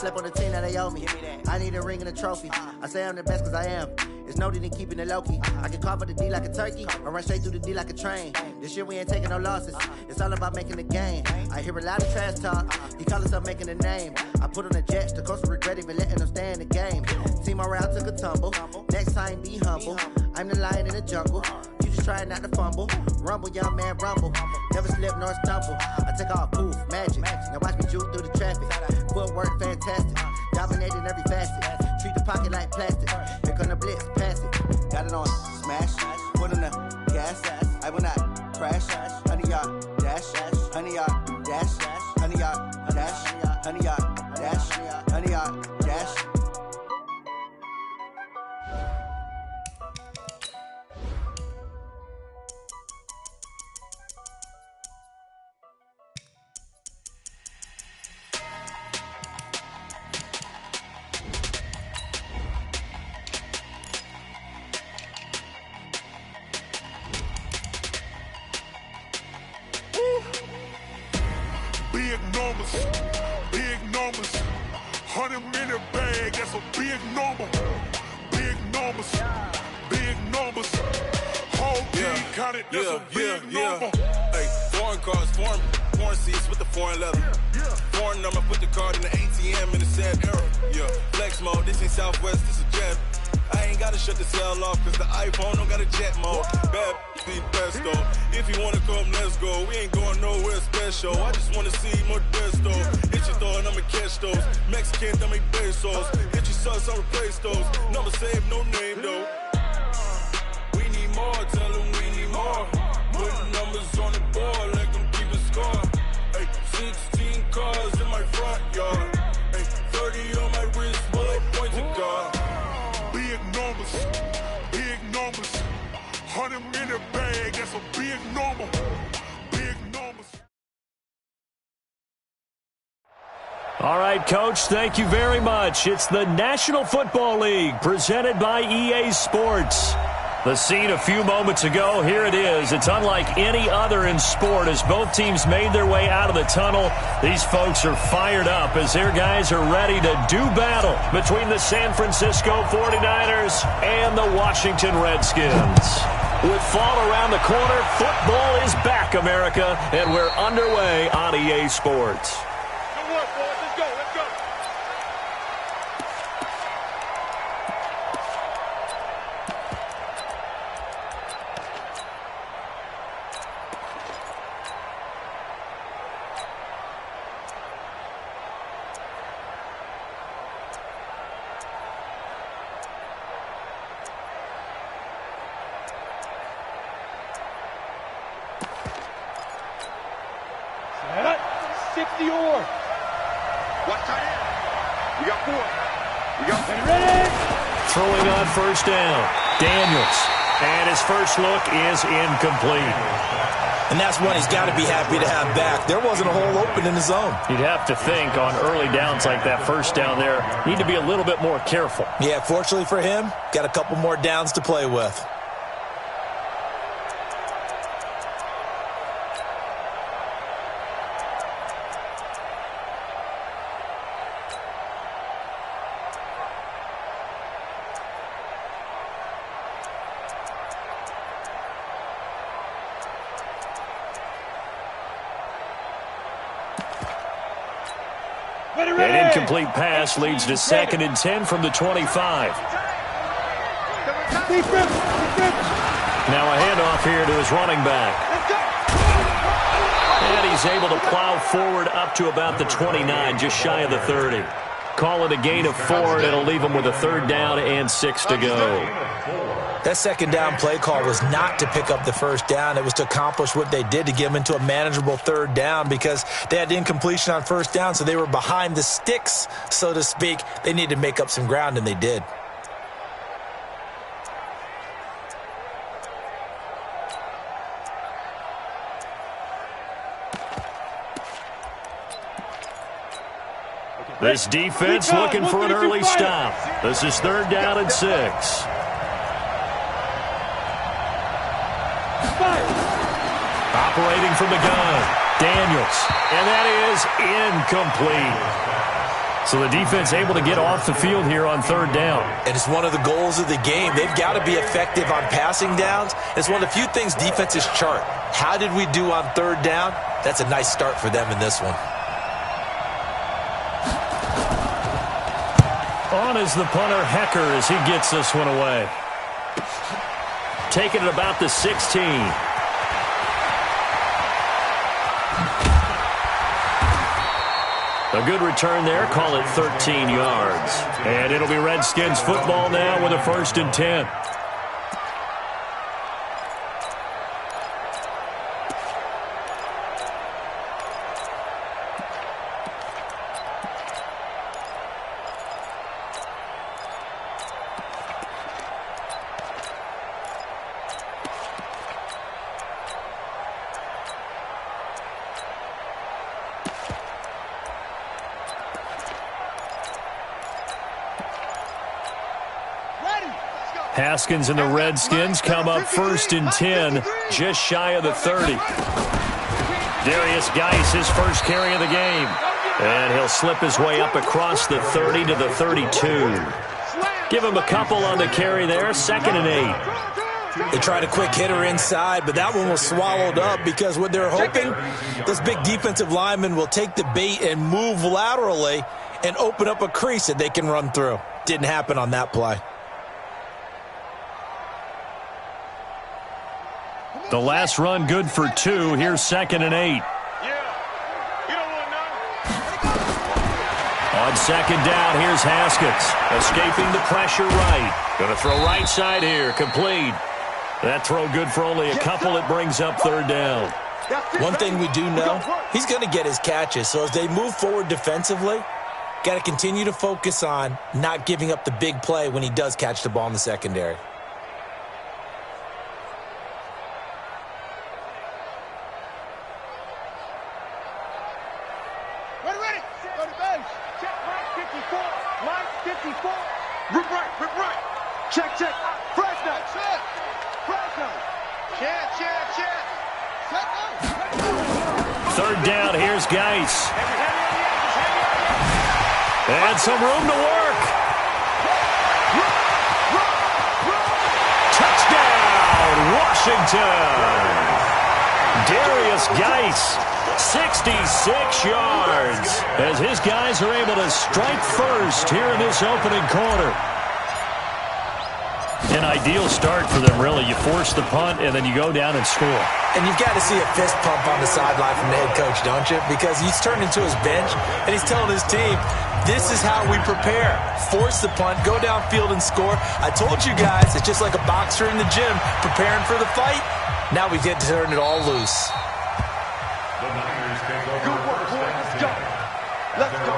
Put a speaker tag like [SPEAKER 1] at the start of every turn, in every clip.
[SPEAKER 1] slept on the team that they owe me. I need a ring and a trophy. I say I'm the best cause I am. It's no need in keeping it low-key. I can carve for the D like a turkey, or run straight through the D like a train. This year we ain't taking no losses. It's all about making the game. I hear a lot of trash talk. He call himself making a name. I put on the Jets, the coach will regret even letting them stay in the game. Team around took a tumble. Next time be humble. I'm the lion in the jungle. You just trying not to fumble. Rumble, young man, rumble. Never slip nor stumble. I take off, poof, magic. Now watch me juke through the traffic. Footwork fantastic. Dominating every facet. Treat the pocket like plastic. Here come the blitz, pass it. Got it on smash. Put on the gas. I will not crash. 100-yard dash. 100-yard dash. 100-yard dash. 100-yard dash. 100-yard dash.
[SPEAKER 2] Big numbers, 100-minute bag, that's a big number. Big numbers, whole team counted, that's a big number.
[SPEAKER 3] Hey, foreign cars, foreign seats with the foreign leather. Foreign number, put the card in the ATM in the sad era. Yeah, flex mode, this ain't Southwest, this a jet. I ain't gotta shut the cell off, cause the iPhone don't got a jet mode. Bad be best though. If you wanna come, let's go. We ain't going nowhere special. I just wanna see more best though. Hit your throw and I'ma catch those. Mexican, I make pesos. Hit your sus, I'll replace those. Number save, no name though. We need more, tell them we need more. Put numbers on the board, let them keep a score. Hey, 16 cars in my front yard. Hey, 30 on my wrist, while I point to God.
[SPEAKER 2] Big numbers, 100-minute bag, that's a big number. Big numbers.
[SPEAKER 4] All right, Coach, thank you very much. It's the National Football League presented by EA Sports. The scene a few moments ago, here it is. It's unlike any other in sport as both teams made their way out of the tunnel. These folks are fired up as their guys are ready to do battle between the San Francisco 49ers and the Washington Redskins. With fall around the corner, football is back, America, and we're underway on EA Sports.
[SPEAKER 2] Good work, boys. Let's go.
[SPEAKER 5] Watch tight end. We got 4.
[SPEAKER 4] Ready? Throwing on first down. Daniels. And his first look is incomplete.
[SPEAKER 6] And that's one he's got to be happy to have back. There wasn't a hole open in the zone.
[SPEAKER 4] You'd have to think on early downs like that first down there, need to be a little bit more careful.
[SPEAKER 6] Yeah, fortunately for him, got a couple more downs to play with.
[SPEAKER 4] An incomplete pass leads to 2nd and 10 from the 25. Now a handoff here to his running back. And he's able to plow forward up to about the 29, just shy of the 30. Call it a gain of 4, and it'll leave him with a 3rd down and 6 to go.
[SPEAKER 6] That 2nd down play call was not to pick up the 1st down. It was to accomplish what they did to get them into a manageable 3rd down because they had incompletion on 1st down, so they were behind the sticks, so to speak. They needed to make up some ground, and they did.
[SPEAKER 4] This defense looking for an early stop. This is 3rd down and 6. Operating from the gun, Daniels. And that is incomplete. So the defense able to get off the field here on third down.
[SPEAKER 6] And it's one of the goals of the game. They've got to be effective on passing downs. It's one of the few things defenses chart. How did we do on third down? That's a nice start for them in this one.
[SPEAKER 4] On is the punter, Hecker, as he gets this one away. Taking it about the 16. A good return there. Call it 13 yards. And it'll be Redskins football now with a 1st and 10. Haskins and the Redskins come up 1st and 10, just shy of the 30. Darius Geis, his first carry of the game. And he'll slip his way up across the 30 to the 32. Give him a couple on the carry there, 2nd and 8.
[SPEAKER 6] They tried a quick hitter inside, but that one was swallowed up because what they're hoping, this big defensive lineman will take the bait and move laterally and open up a crease that they can run through. Didn't happen on that play.
[SPEAKER 4] The last run good for 2. Here's 2nd and 8. On 2nd down, here's Haskins. Escaping the pressure right. Going to throw right side here. Complete. That throw good for only a couple. It brings up 3rd down.
[SPEAKER 6] One thing we do know, he's going to get his catches. So as they move forward defensively, got to continue to focus on not giving up the big play when he does catch the ball in the secondary.
[SPEAKER 4] Third down, here's Geis. And some room to work. Touchdown, Washington. Darius Geis, 66 yards, as his guys are able to strike first here in this opening quarter. An ideal start for them, really. You force the punt, and then you go down and score.
[SPEAKER 6] And you've got to see a fist pump on the sideline from the head coach, don't you? Because he's turned into his bench, and he's telling his team, this is how we prepare. Force the punt, go downfield and score. I told you guys, it's just like a boxer in the gym preparing for the fight. Now we get to turn it all loose.
[SPEAKER 5] Let's go.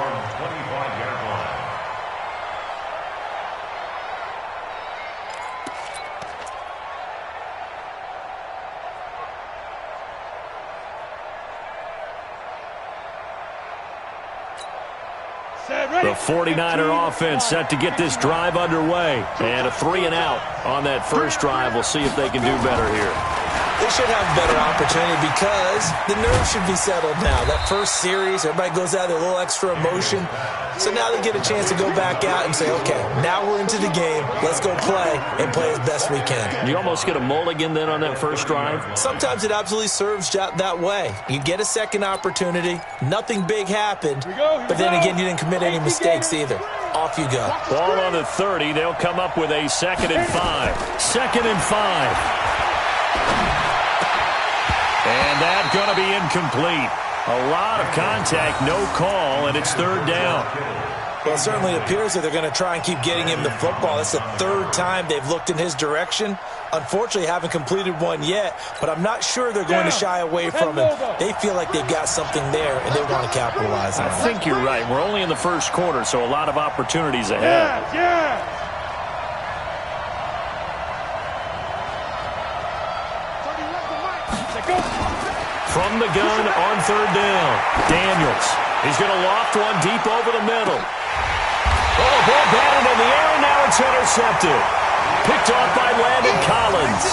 [SPEAKER 4] The 49er offense set to get this drive underway. And a 3-and-out on that first drive. We'll see if they can do better here.
[SPEAKER 6] They should have a better opportunity because the nerves should be settled now. That first series, everybody goes out with a little extra emotion. So now they get a chance to go back out and say, okay, now we're into the game. Let's go play and play as best we can.
[SPEAKER 4] You almost get a mulligan then on that first drive?
[SPEAKER 6] Sometimes it absolutely serves that way. You get a second opportunity. Nothing big happened. But then again, you didn't commit any mistakes either. Off you go.
[SPEAKER 4] Ball on the 30. They'll come up with a 2nd and 5. 2nd and 5. And that's going to be incomplete. A lot of contact, no call, and it's 3rd down.
[SPEAKER 6] Well, it certainly appears that they're going to try and keep getting him the football. That's the 3rd time they've looked in his direction. Unfortunately, haven't completed one yet, but I'm not sure they're going to shy away from him. They feel like they've got something there, and they want to capitalize on it.
[SPEAKER 4] I think you're right. We're only in the first quarter, so a lot of opportunities ahead. From the gun on 3rd down, Daniels. He's going to loft one deep over the middle. Oh, ball batted in the air, and now it's intercepted. Picked off by Landon Collins.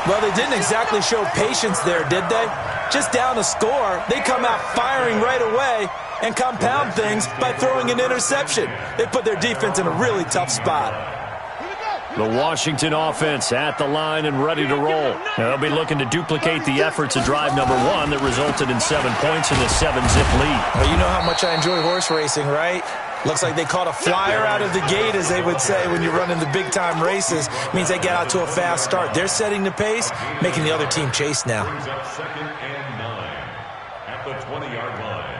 [SPEAKER 6] Well, they didn't exactly show patience there, did they? Just down a score, they come out firing right away, and compound things by throwing an interception. They put their defense in a really tough spot.
[SPEAKER 4] The Washington offense at the line and ready to roll. They'll be looking to duplicate the efforts of drive number 1 that resulted in 7 points in the 7-zip lead.
[SPEAKER 6] Well, you know how much I enjoy horse racing, right? Looks like they caught a flyer out of the gate, as they would say, when you're running the big-time races. Means they get out to a fast start. They're setting the pace, making the other team chase now.
[SPEAKER 7] Second and 9 at the 20-yard line.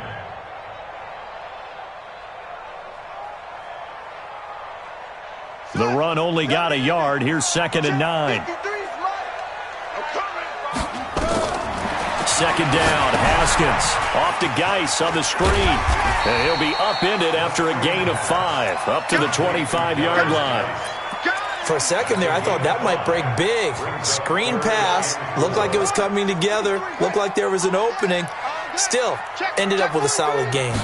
[SPEAKER 4] The run only got a yard. Here's 2nd and 9. Second down, Haskins off to Geis on the screen. And he'll be upended after a gain of 5, up to the 25-yard line.
[SPEAKER 6] For a second there, I thought that might break big. Screen pass, looked like it was coming together, looked like there was an opening. Still, ended up with a solid gain.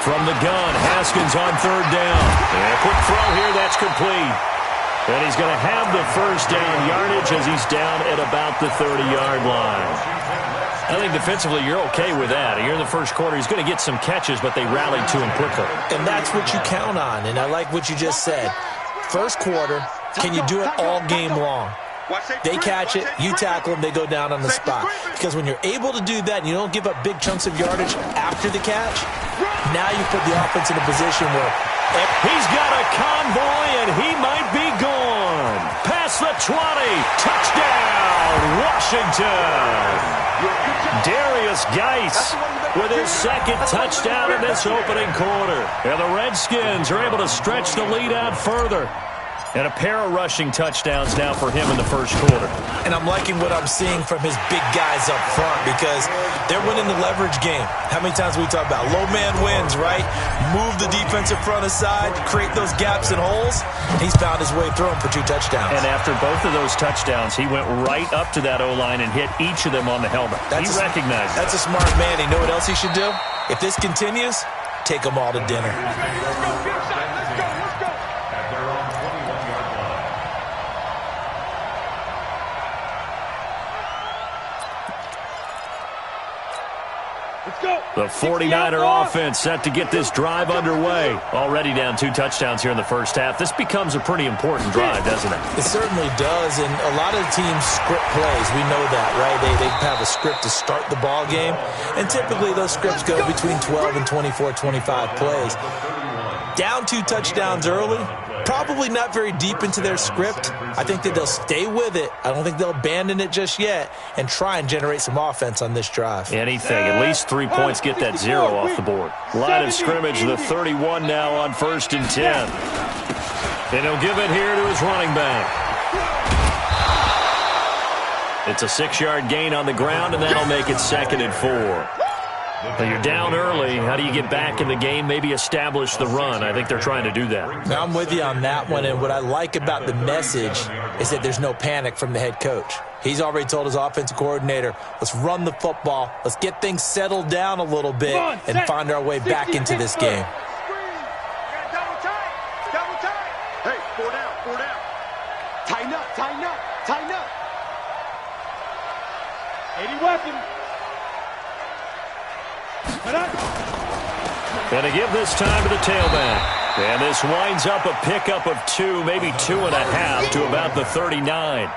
[SPEAKER 4] From the gun, Haskins on 3rd down. And a quick throw here, that's complete. And he's going to have the first down yardage as he's down at about the 30-yard line. I think defensively you're okay with that. Here in the first quarter, he's going to get some catches, but they rallied to him quickly.
[SPEAKER 6] And that's what you count on, and I like what you just said. First quarter, can you do it all game long? They catch it, you tackle them, they go down on the spot. Because when you're able to do that and you don't give up big chunks of yardage after the catch, now you put the offense in a position where
[SPEAKER 4] he's got a convoy and he might be gone. Past the 20. Touchdown, Washington. Darius Geis with his 2nd touchdown in this opening quarter. And the Redskins are able to stretch the lead out further. And a pair of rushing touchdowns now for him in the first quarter.
[SPEAKER 6] And I'm liking what I'm seeing from his big guys up front because they're winning the leverage game. How many times we talk about low man wins, right? Move the defensive front aside, create those gaps and holes. He's found his way through them for 2 touchdowns.
[SPEAKER 4] And after both of those touchdowns, he went right up to that O-line and hit each of them on the helmet. He recognized
[SPEAKER 6] that's a smart man. You know what else he should do? If this continues, take them all to dinner.
[SPEAKER 4] The 49er offense set to get this drive underway. Already down 2 touchdowns here in the first half. This becomes a pretty important drive, doesn't it?
[SPEAKER 6] It certainly does, and a lot of teams script plays. We know that, right? They have a script to start the ball game, and typically those scripts go between 12 and 24, 25 plays. Down 2 touchdowns early, probably not very deep into their script. I think that they'll stay with it. I don't think they'll abandon it just yet and try and generate some offense on this drive.
[SPEAKER 4] Anything. At least 3 points, get that 0 off the board. Line of scrimmage, the 31 now on 1st and 10. And he'll give it here to his running back. It's a 6-yard gain on the ground, and that'll make it 2nd and 4. Now you're down early. How do you get back in the game? Maybe establish the run. I think they're trying to do that.
[SPEAKER 6] Now I'm with you on that one, and what I like about the message is that there's no panic from the head coach. He's already told his offensive coordinator, let's run the football, let's get things settled down a little bit and find our way back into this game.
[SPEAKER 5] Hey, 4 down, 4 down. Tighten up, tighten up, tighten up. 80 weapons.
[SPEAKER 4] And to give this time to the tailback. And this winds up a pickup of 2, maybe 2.5 to about the 39.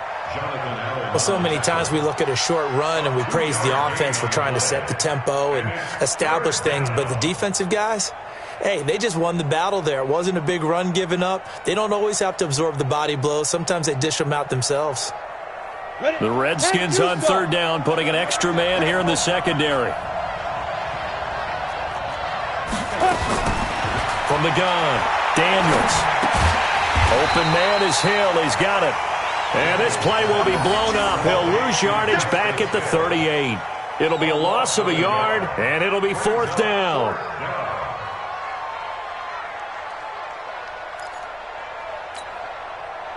[SPEAKER 6] Well, so many times we look at a short run and we praise the offense for trying to set the tempo and establish things, but the defensive guys, hey, they just won the battle there. It wasn't a big run given up. They don't always have to absorb the body blows. Sometimes they dish them out themselves.
[SPEAKER 4] The Redskins on 3rd down, putting an extra man here in the secondary. From the gun, Daniels. Open man is Hill. He's got it. And this play will be blown up. He'll lose yardage back at the 38. It'll be a loss of a yard, and it'll be 4th down.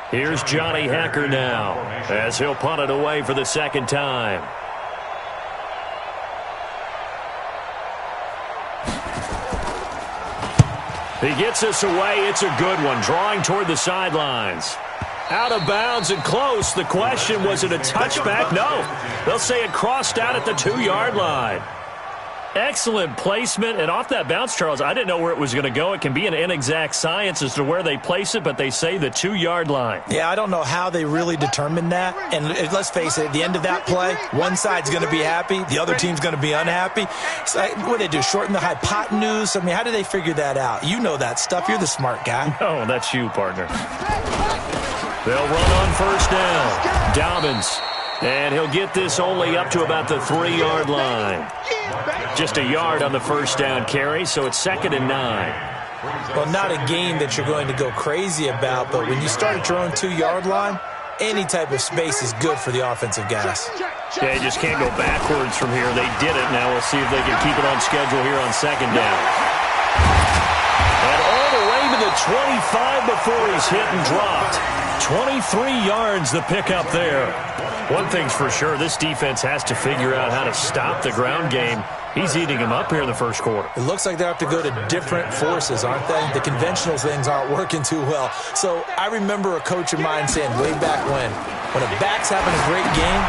[SPEAKER 4] Here's Johnny Hecker now, as he'll punt it away for the 2nd time. He gets us away. It's a good one. Drawing toward the sidelines. Out of bounds and close. The question, was it a touchback? No. They'll say it crossed out at the 2-yard line. Excellent placement, and off that bounce, Charles, I didn't know where it was going to go. It can be an inexact science as to where they place it, but they say the 2-yard line.
[SPEAKER 6] Yeah, I don't know how they really determined that. And let's face it, at the end of that play, one side's going to be happy, the other team's going to be unhappy. So, what do they do, shorten the hypotenuse? I mean, how do they figure that out? You know that stuff. You're the smart guy.
[SPEAKER 4] Oh, that's you, partner. They'll run on first down. Dobbins. And he'll get this only up to about the 3-yard line. Just a yard on the first down carry, so it's 2nd and 9.
[SPEAKER 6] Well, not a game that you're going to go crazy about, but when you start at your own 2-yard line, any type of space is good for the offensive guys.
[SPEAKER 4] Yeah, you just can't go backwards from here. They did it. Now we'll see if they can keep it on schedule here on 2nd down. And all the way to the 25 before he's hit and dropped. 23 yards the pickup there. One thing's for sure, this defense has to figure out how to stop the ground game. He's eating them up here in the first quarter.
[SPEAKER 6] It looks like they have to go to different forces, aren't they? The conventional things aren't working too well. So I remember a coach of mine saying way back when a back's having a great game,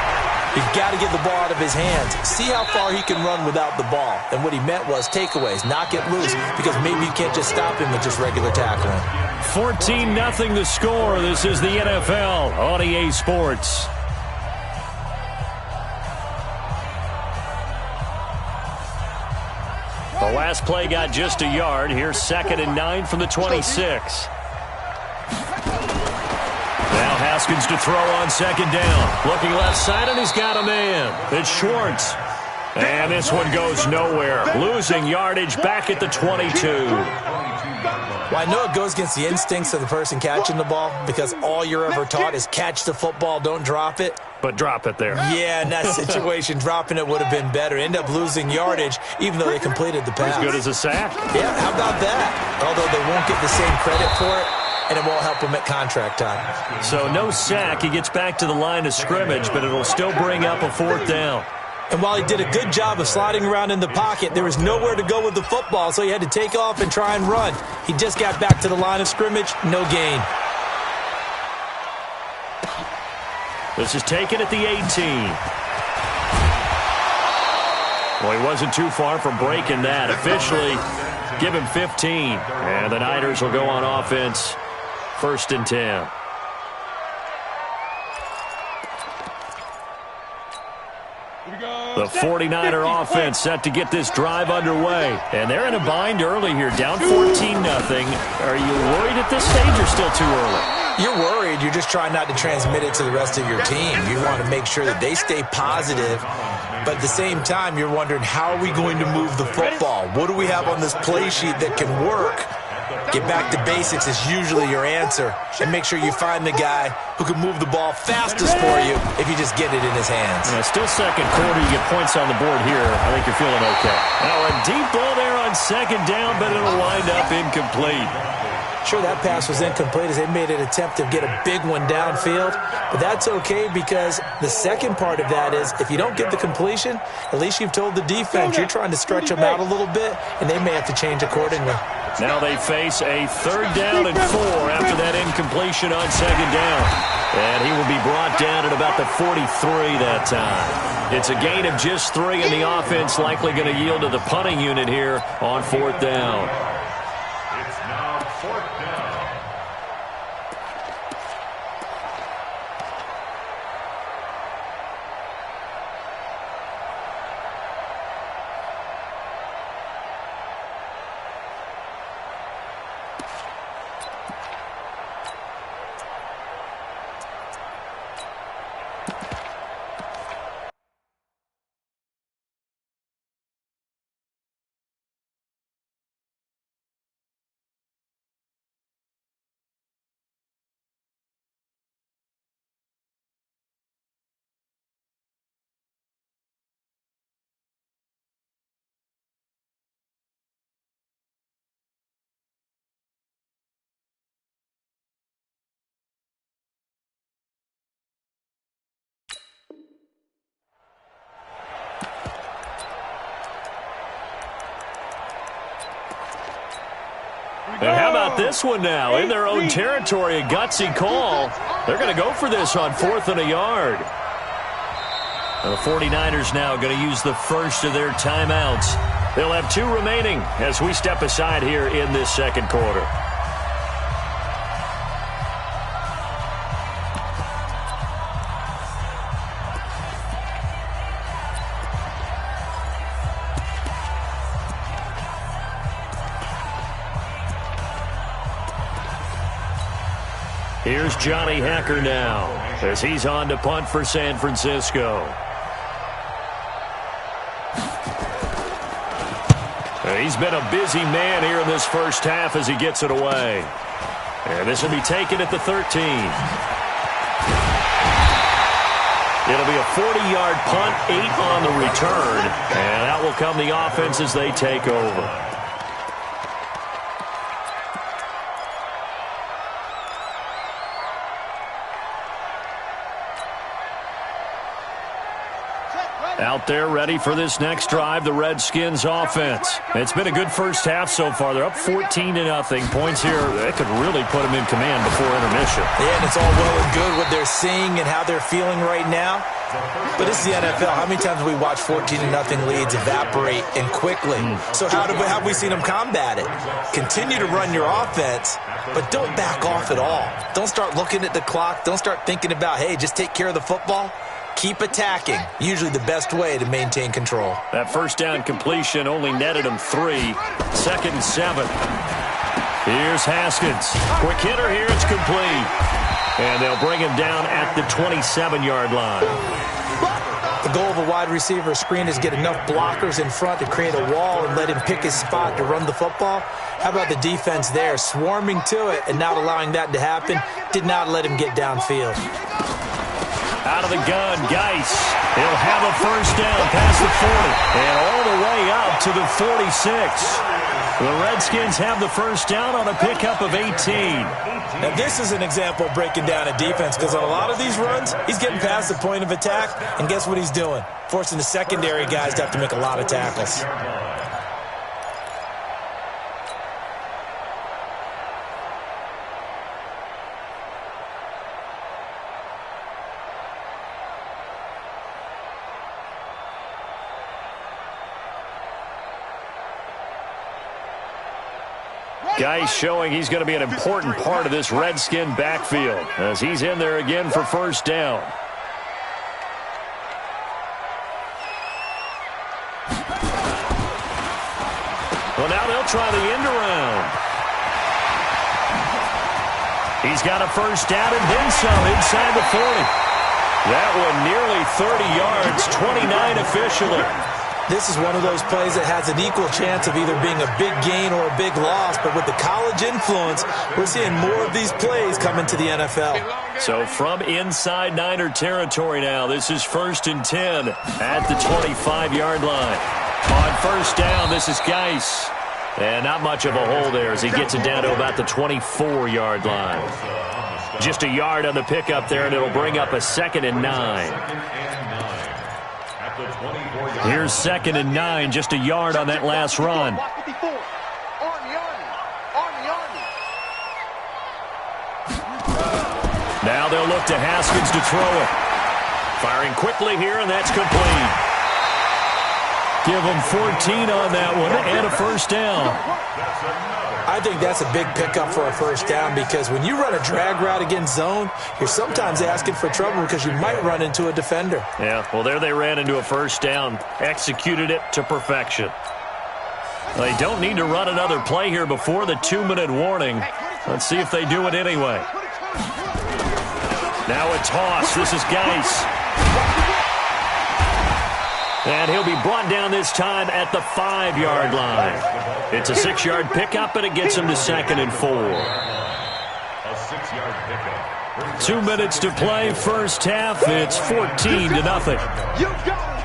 [SPEAKER 6] you've got to get the ball out of his hands. See how far he can run without the ball. And what he meant was takeaways, knock it loose, because maybe you can't just stop him with just regular tackling.
[SPEAKER 4] 14-0 the score. This is the NFL on EA Sports. The last play got just a yard. Here's 2nd and 9 from the 26. Now Haskins to throw on 2nd down. Looking left side, and he's got a man. It's Schwartz. And this one goes nowhere. Losing yardage back at the 22.
[SPEAKER 6] Well, I know it goes against the instincts of the person catching the ball because all you're ever taught is catch the football, don't drop it.
[SPEAKER 4] But drop it there.
[SPEAKER 6] Yeah, in that situation, dropping it would have been better. End up losing yardage, even though they completed the pass.
[SPEAKER 4] As good as a sack.
[SPEAKER 6] Yeah, how about that? Although they won't get the same credit for it, and it won't help him at contract time.
[SPEAKER 4] So no sack. He gets back to the line of scrimmage, but it'll still bring up a 4th down.
[SPEAKER 6] And while he did a good job of sliding around in the pocket, there was nowhere to go with the football, so he had to take off and try and run. He just got back to the line of scrimmage, no gain.
[SPEAKER 4] This is taken at the 18. Well, he wasn't too far from breaking that. Officially, give him 15. And the Niners will go on offense, 1st and 10. The 49er offense set to get this drive underway. And they're in a bind early here, down 14-0. Are you worried at this stage or still too early?
[SPEAKER 6] You're worried. You're just trying not to transmit it to the rest of your team. You want to make sure that they stay positive. But at the same time, you're wondering, how are we going to move the football? What do we have on this play sheet that can work? Get back to basics is usually your answer. And make sure you find the guy who can move the ball fastest for you if you just get it in his hands.
[SPEAKER 4] Yeah, still second quarter. You get points on the board here. I think you're feeling okay. Now a deep ball there on 2nd down, but it'll wind up incomplete.
[SPEAKER 6] Sure, that pass was incomplete as they made an attempt to get a big one downfield. But that's okay because the second part of that is if you don't get the completion, at least you've told the defense you're trying to stretch them out a little bit, and they may have to change accordingly.
[SPEAKER 4] Now they face a 3rd down and 4 after that incompletion on 2nd down. And he will be brought down at about the 43 that time. It's a gain of just 3, and the offense likely going to yield to the punting unit here on 4th down.
[SPEAKER 7] It's now 4th down.
[SPEAKER 4] And how about this one now? In their own territory, a gutsy call. They're going to go for this on 4th and a yard. And the 49ers now going to use the first of their timeouts They'll have 2 remaining as we step aside here in this second quarter. Here's Johnny Hacker now as he's on to punt for San Francisco. He's been a busy man here in this first half as he gets it away. And this will be taken at the 13. It'll be a 40-yard punt, 8 on the return. And that will come the offense as they take over. Out there ready for this next drive, the Redskins offense. It's been a good first half so far. They're up 14-0. Points here, that could really put them in command before intermission.
[SPEAKER 6] Yeah, and it's all well and good what they're seeing and how they're feeling right now. But this is the NFL. How many times have we watched 14-0 leads evaporate and quickly? So how have we seen them combat it? Continue to run your offense, but don't back off at all. Don't start looking at the clock. Don't start thinking about, hey, just take care of the football. Keep attacking. Usually the best way to maintain control.
[SPEAKER 4] That first down completion only netted him 3. 2nd and 7. Here's Haskins. Quick hitter here. It's complete. And they'll bring him down at the 27-yard line.
[SPEAKER 6] The goal of a wide receiver screen is get enough blockers in front to create a wall and let him pick his spot to run the football. How about the defense there, swarming to it and not allowing that to happen? Did not let him get downfield.
[SPEAKER 4] Out of the gun, Geis. He'll have a first down past the 40 and all the way up to the 46. The Redskins have the first down on a pickup of 18.
[SPEAKER 6] Now, this is an example of breaking down a defense because on a lot of these runs, he's getting past the point of attack, and guess what he's doing? Forcing the secondary guys to have to make a lot of tackles.
[SPEAKER 4] Geis showing he's going to be an important part of this Redskin backfield as he's in there again for first down. Well, now they'll try the end around. He's got a first down and then some inside the 40. That one nearly 30 yards, 29 officially.
[SPEAKER 6] This is one of those plays that has an equal chance of either being a big gain or a big loss, but with the college influence, we're seeing more of these plays coming to the NFL.
[SPEAKER 4] So from inside Niner territory now, this is 1st and 10 at the 25-yard line. On first down, this is Geis. And not much of a hole there as he gets it down to about the 24-yard line. Just a yard on the pickup there, and it'll bring up a 2nd and 9. Here's 2nd and 9, just a yard on that last run. Now they'll look to Haskins to throw it. Firing quickly here, and that's complete. Give them 14 on that one and a first down.
[SPEAKER 6] I think that's a big pickup for a first down because when you run a drag route against zone, you're sometimes asking for trouble because you might run into a defender.
[SPEAKER 4] Yeah, well, there they ran into a first down. Executed it to perfection. They don't need to run another play here before the 2-minute warning. Let's see if they do it anyway. Now a toss. This is Geis. And he'll be brought down this time at the 5-yard line. It's a 6-yard pickup, and it gets him to 2nd and 4.
[SPEAKER 7] A 6-yard pickup.
[SPEAKER 4] 2 minutes to play, first half. It's 14-0.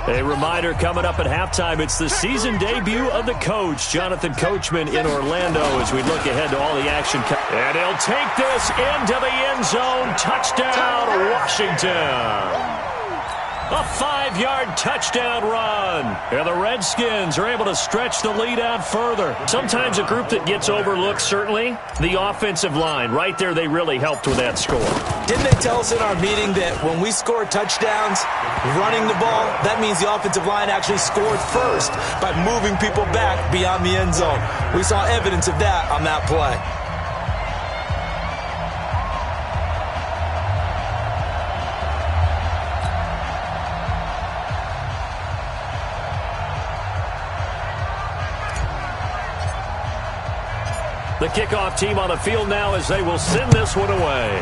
[SPEAKER 4] A reminder coming up at halftime. It's the season debut of the coach, Jonathan Coachman, in Orlando as we look ahead to all the action. And he'll take this into the end zone. Touchdown, Washington. A 5-yard touchdown run. And the Redskins are able to stretch the lead out further. Sometimes a group that gets overlooked, certainly. The offensive line, right there, they really helped with that score.
[SPEAKER 6] Didn't they tell us in our meeting that when we score touchdowns running the ball, that means the offensive line actually scored first by moving people back beyond the end zone? We saw evidence of that on that play.
[SPEAKER 4] The kickoff team on the field now as they will send this one away.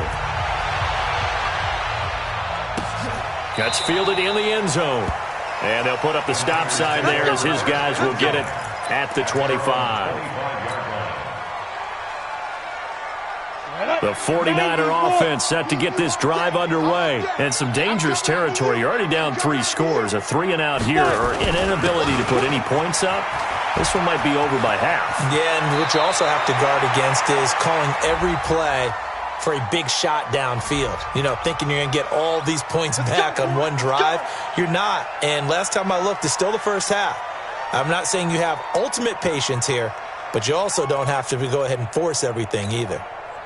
[SPEAKER 4] Gets fielded in the end zone. And they'll put up the stop sign there as his guys will get it at the 25. The 49er offense set to get this drive underway. And some dangerous territory. You're already down 3 scores. A 3-and-out here or an inability to put any points up. This one might be over by half. Yeah, and what you also have to guard against is calling every play for a big shot downfield. You know, thinking you're going to get all these points back on one drive. You're not. And last time I looked, it's still the first half. I'm not saying you have ultimate patience here, but you also don't have to go ahead and force everything either.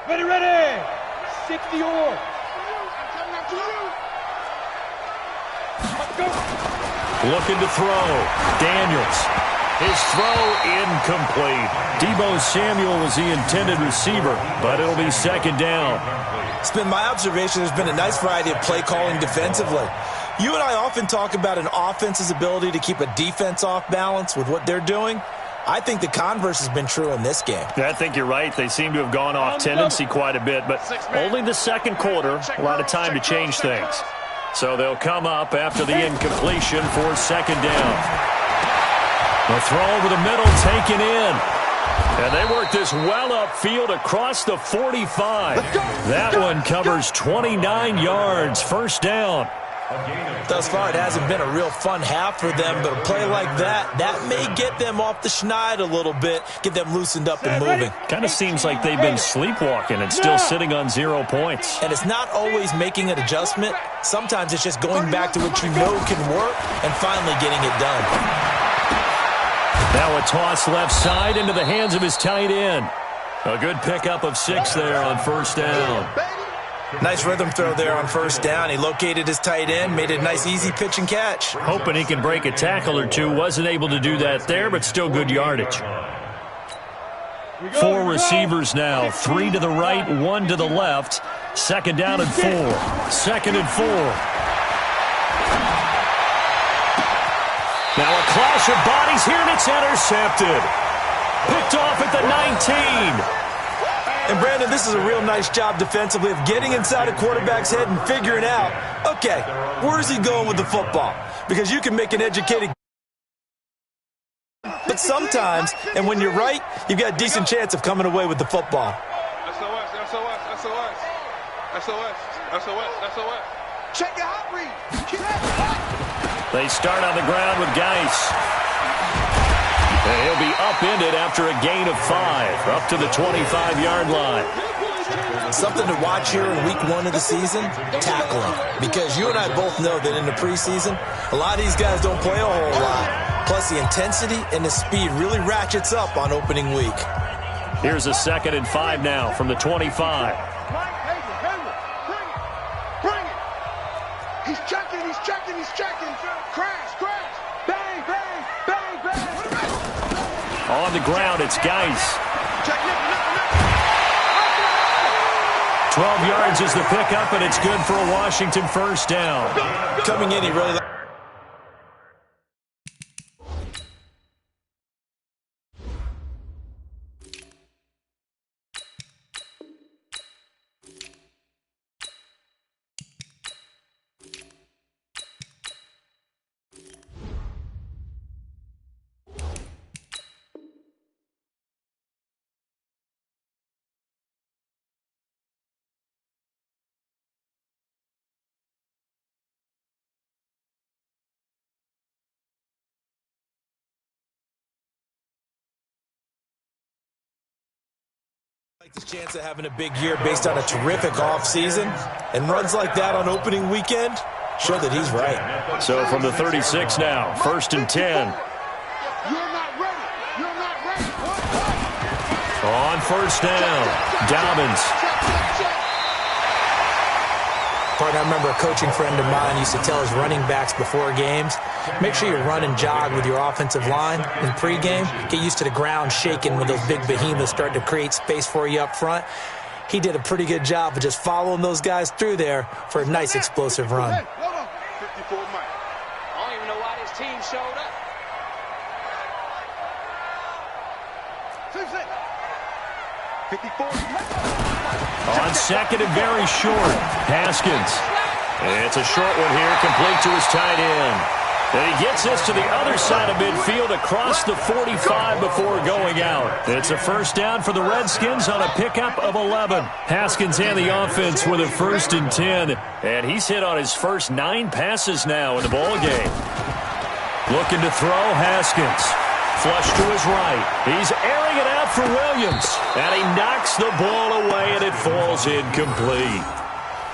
[SPEAKER 8] Ready, ready! 60 or.
[SPEAKER 4] Looking to throw. Daniels. His throw incomplete. Deebo Samuel was the intended receiver, but it'll be second down.
[SPEAKER 6] It's been my observation there's been a nice variety of play calling defensively. You and I often talk about an offense's ability to keep a defense off balance with what they're doing. I think the converse has been true in this game.
[SPEAKER 4] I think you're right. They seem to have gone off tendency quite a bit, but only the second quarter, a lot of time to change things. So they'll come up after the incompletion for second down. The throw over the middle taken in. And they work this well upfield across the 45. That one covers 29 yards. First down.
[SPEAKER 6] Thus far, it hasn't been a real fun half for them, but a play like that may get them off the schneid a little bit, get them loosened up and moving.
[SPEAKER 4] Kind of seems like they've been sleepwalking and still sitting on 0 points.
[SPEAKER 6] And it's not always making an adjustment. Sometimes it's just going back to what you know can work and finally getting it done.
[SPEAKER 4] Now a toss left side into the hands of his tight end. A good pickup of 6 there on first down.
[SPEAKER 6] Nice rhythm throw there on first down. He located his tight end, made a nice easy pitch and catch.
[SPEAKER 4] Hoping he can break a tackle or two. Wasn't able to do that there, but still good yardage. 4 receivers now. 3 to the right, 1 to the left. Second down and 4. Second and 4. Now a clash of bodies here, and it's intercepted. Picked off at the 19.
[SPEAKER 6] And, Brandon, this is a real nice job defensively of getting inside a quarterback's head and figuring out, okay, where's he going with the football? Because you can make an educated. But sometimes, and when you're right, you've got a decent chance of coming away with the football.
[SPEAKER 8] SOS. Check your hot read.
[SPEAKER 4] They start on the ground with Geis. And he'll be upended after a gain of 5, up to the 25-yard line.
[SPEAKER 6] Something to watch here in week 1 of the season, tackling. Because you and I both know that in the preseason, a lot of these guys don't play a whole lot. Plus, the intensity and the speed really ratchets up on opening week.
[SPEAKER 4] Here's a 2nd and 5 now from the 25.
[SPEAKER 8] Bring it. He's checking. Crash. Bang.
[SPEAKER 4] On the ground, it's Geis. 12 yards is the pickup, and it's good for a Washington first down.
[SPEAKER 6] Coming in, he really... Like this chance of having a big year based on a terrific offseason, and runs like that on opening weekend, Show that he's right.
[SPEAKER 4] So from the 36 now, 1st and 10.
[SPEAKER 8] You're not ready. You're not ready.
[SPEAKER 4] On 1st down, Dobbins.
[SPEAKER 6] Partner, I remember a coaching friend of mine used to tell his running backs before games, make sure you run and jog with your offensive line in pregame. Get used to the ground shaking when those big behemoths start to create space for you up front. He did a pretty good job of just following those guys through there for a nice explosive run.
[SPEAKER 8] Hey, hold on. 54 Mike.
[SPEAKER 9] I don't even know why this team showed up.
[SPEAKER 8] 54.
[SPEAKER 4] On 2nd and very short, Haskins. It's a short one here, complete to his tight end. And he gets this to the other side of midfield across the 45 before going out. It's a 1st down for the Redskins on a pickup of 11. Haskins and the offense with a 1st and 10. And he's hit on his first 9 passes now in the ballgame. Looking to throw, Haskins. Flush to his right. He's airing it out for Williams. And he knocks the ball away, and it falls incomplete.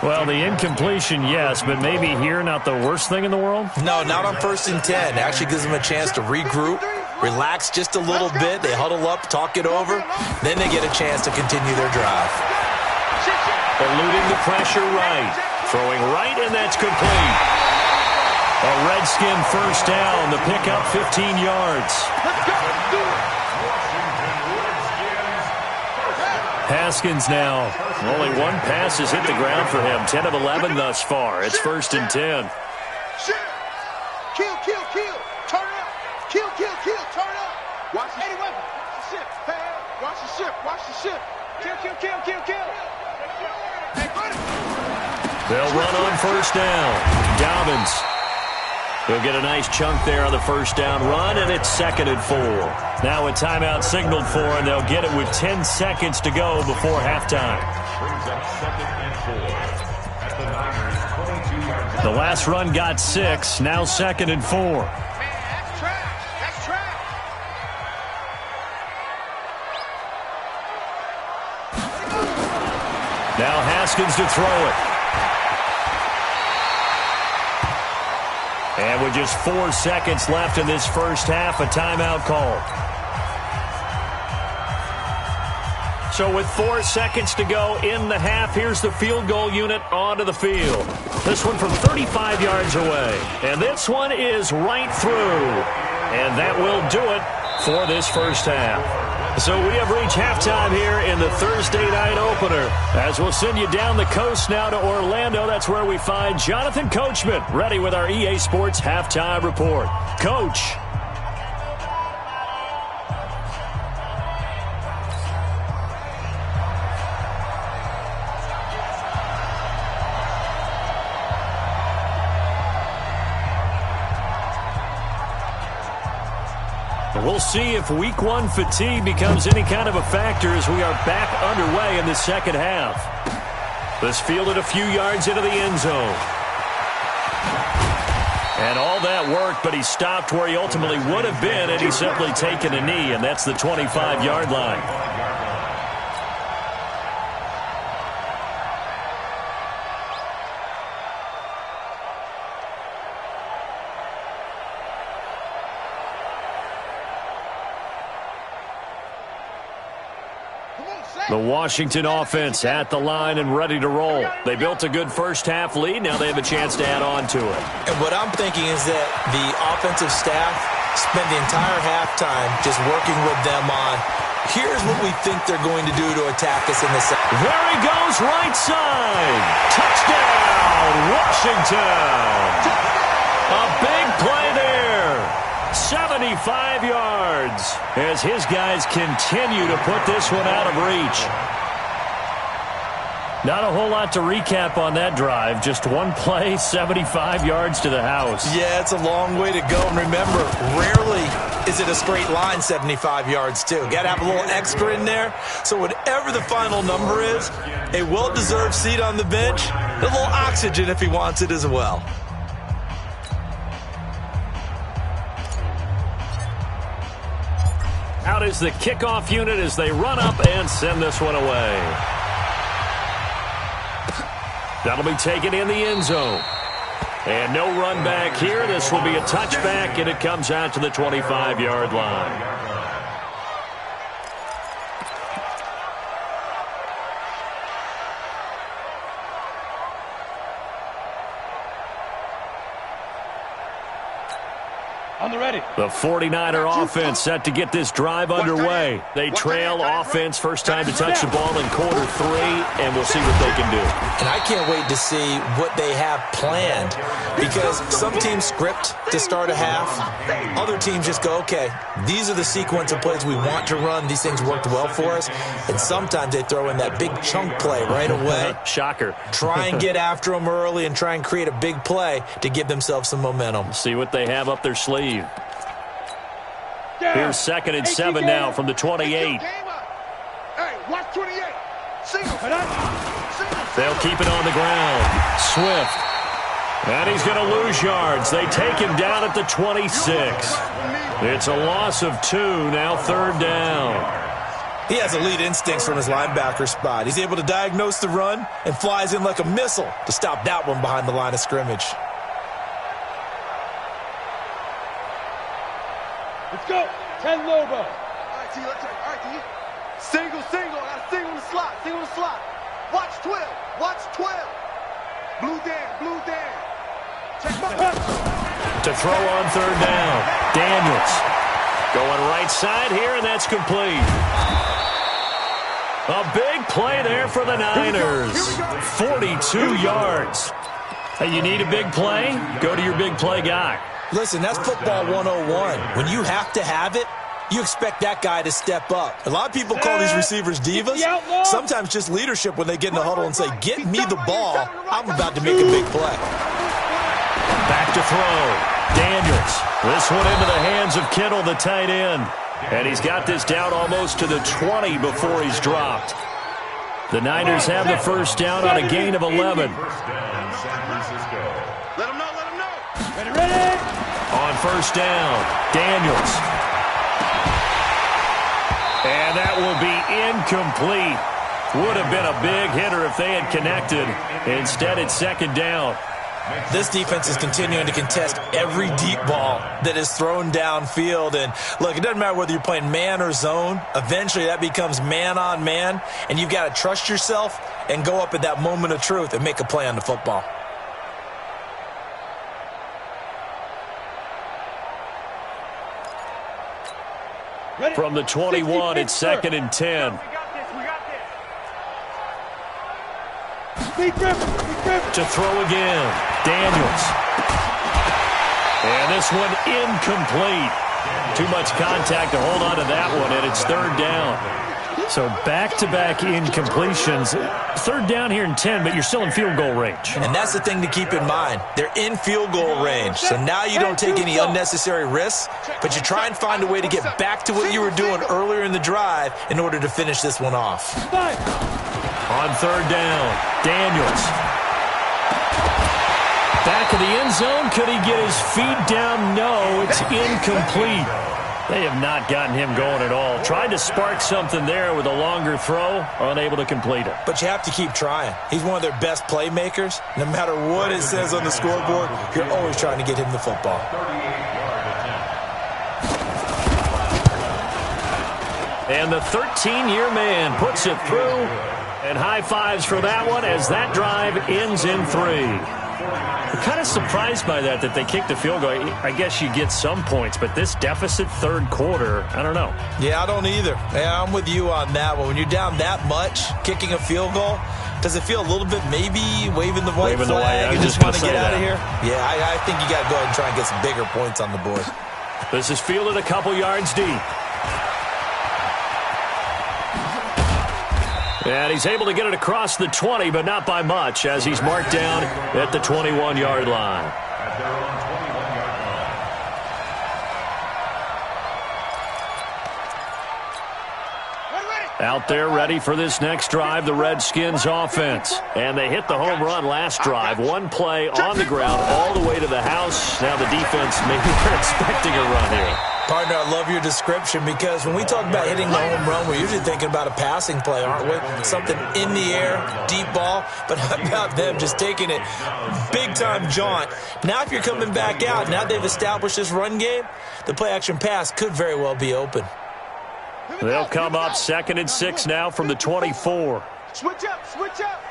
[SPEAKER 4] Well, the incompletion, yes, but maybe here not the worst thing in the world?
[SPEAKER 6] No, not on 1st and 10. It actually gives them a chance to regroup, relax just a little bit. They huddle up, talk it over. Then they get a chance to continue their drive.
[SPEAKER 4] Eluding the pressure right. Throwing right, and that's complete. A Redskin 1st down. The pickup 15 yards. Haskins now. Only 1 pass has hit the ground for him. 10 of 11 thus far. It's 1st and 10.
[SPEAKER 8] Kill, kill, kill. Turn it up. Kill, kill, kill. Turn it up. Watch the weapon. Watch the ship. Hey, watch the ship. Watch the ship. Kill, kill, kill, kill, kill. Hey, buddy.
[SPEAKER 4] They'll run on 1st down. Dobbins. He'll get a nice chunk there on the 1st down run, and it's 2nd and 4. Now a timeout signaled for, and they'll get it with 10 seconds to go before halftime. The last run got 6. Now 2nd and 4.
[SPEAKER 8] Man, that's trash. That's trash.
[SPEAKER 4] Now Haskins to throw it. And with just 4 seconds left in this first half, a timeout call. So with 4 seconds to go in the half, here's the field goal unit onto the field. This one from 35 yards away. And this one is right through. And that will do it for this first half. So we have reached halftime here in the Thursday night opener. As we'll send you down the coast now to Orlando. That's where we find Jonathan Coachman ready with our EA Sports halftime report. Coach. We'll see if Week 1 fatigue becomes any kind of a factor as we are back underway in the second half. This fielded a few yards into the end zone. And all that worked, but he stopped where he ultimately would have been, and he's simply taken a knee, and that's the 25-yard line. The Washington offense at the line and ready to roll. They built a good first-half lead. Now they have a chance to add on to it.
[SPEAKER 6] And what I'm thinking is that the offensive staff spent the entire halftime just working with them on, here's what we think they're going to do to attack us in the second.
[SPEAKER 4] There he goes, right side. Touchdown, Washington. A big play there. 75 yards as his guys continue to put this one out of reach. Not a whole lot to recap on that drive. Just one play, 75 yards to the house.
[SPEAKER 6] Yeah, it's a long way to go. And remember, rarely is it a straight line 75 yards, too. Got to have a little extra in there. So whatever the final number is, a well-deserved seat on the bench, a little oxygen if he wants it as well.
[SPEAKER 4] Out is the kickoff unit as they run up and send this one away. That'll be taken in the end zone. And no run back here. This will be a touchback, and it comes out to the 25-yard line.
[SPEAKER 8] On the ready.
[SPEAKER 4] The 49er offense set to get this drive underway. They trail offense first time to touch the ball in quarter 3, and we'll see what they can do.
[SPEAKER 6] And I can't wait to see what they have planned, because some teams script to start a half. Other teams just go, okay, these are the sequence of plays we want to run. These things worked well for us. And sometimes they throw in that big chunk play right away.
[SPEAKER 4] Shocker.
[SPEAKER 6] Try and get after them early and try and create a big play to give themselves some momentum.
[SPEAKER 4] See what they have up their sleeve. Here's 2nd and 7 now from the 28.
[SPEAKER 8] Hey, watch 28.
[SPEAKER 4] They'll keep it on the ground. Swift. And he's going to lose yards. They take him down at the 26. It's a loss of 2, now 3rd down.
[SPEAKER 6] He has elite instincts from his linebacker spot. He's able to diagnose the run and flies in like a missile to stop that one behind the line of scrimmage.
[SPEAKER 8] Let's go. 10 Lobo. All right, T. Let's take. All right, T. Single. I got a single in the slot. Watch 12. Blue Dan. Check my punch.
[SPEAKER 4] To throw on 3rd down. Daniels. Going right side here, and that's complete. A big play there for the Niners. 42 yards. Hey, you need a big play? Go to your big play guy.
[SPEAKER 6] Listen, that's football 101. When you have to have it, you expect that guy to step up. A lot of people call these receivers divas. Sometimes just leadership when they get in the huddle and say, get me the ball. I'm about to make a big play.
[SPEAKER 4] Back to throw. Daniels. This one into the hands of Kittle, the tight end. And he's got this down almost to the 20 before he's dropped. The Niners have the first down on a gain of 11.
[SPEAKER 8] Let him know. Ready.
[SPEAKER 4] On first down, Daniels. And that will be incomplete. Would have been a big hitter if they had connected. Instead, it's 2nd down.
[SPEAKER 6] This defense is continuing to contest every deep ball that is thrown downfield. And, look, it doesn't matter whether you're playing man or zone. Eventually, that becomes man on man. And you've got to trust yourself and go up at that moment of truth and make a play on the football.
[SPEAKER 4] From the 21, it's 2nd and 10. To throw again, Daniels. And this one incomplete. Too much contact to hold on to that one, and it's 3rd down. So back-to-back incompletions. 3rd down here in 10, but you're still in field goal range.
[SPEAKER 6] And that's the thing to keep in mind. They're in field goal range. So now you don't take any unnecessary risks, but you try and find a way to get back to what you were doing earlier in the drive in order to finish this one off.
[SPEAKER 4] On 3rd down, Daniels. Back of the end zone. Could he get his feet down? No, it's incomplete. They have not gotten him going at all. Tried to spark something there with a longer throw, unable to complete it.
[SPEAKER 6] But you have to keep trying. He's one of their best playmakers. No matter what it says on the scoreboard, you're always trying to get him the football.
[SPEAKER 4] And the 13-year man puts it through. And high fives for that one as that drive ends in 3. I'm kind of surprised by that they kicked the field goal. I guess you get some points, but this deficit 3rd quarter, I don't know.
[SPEAKER 6] Yeah, I don't either. Yeah, I'm with you on that one. When you're down that much, kicking a field goal, does it feel a little bit maybe waving the white flag and just want to get out of here? Yeah, I think you got to go ahead and try and get some bigger points on the board.
[SPEAKER 4] This is fielded a couple yards deep. And he's able to get it across the 20, but not by much, as he's marked down at the 21-yard line. Out there ready for this next drive, the Redskins offense. And they hit the home run last drive. One play on the ground all the way to the house. Now the defense, maybe they're expecting a run here.
[SPEAKER 6] Partner, I love your description because when we talk about hitting the home run, we're usually thinking about a passing play, aren't we? Something in the air, deep ball. But how about them just taking it big-time jaunt? Now if you're coming back out, now they've established this run game, the play-action pass could very well be open.
[SPEAKER 4] They'll come up 2nd and 6 now from the 24.
[SPEAKER 8] Switch up, switch up,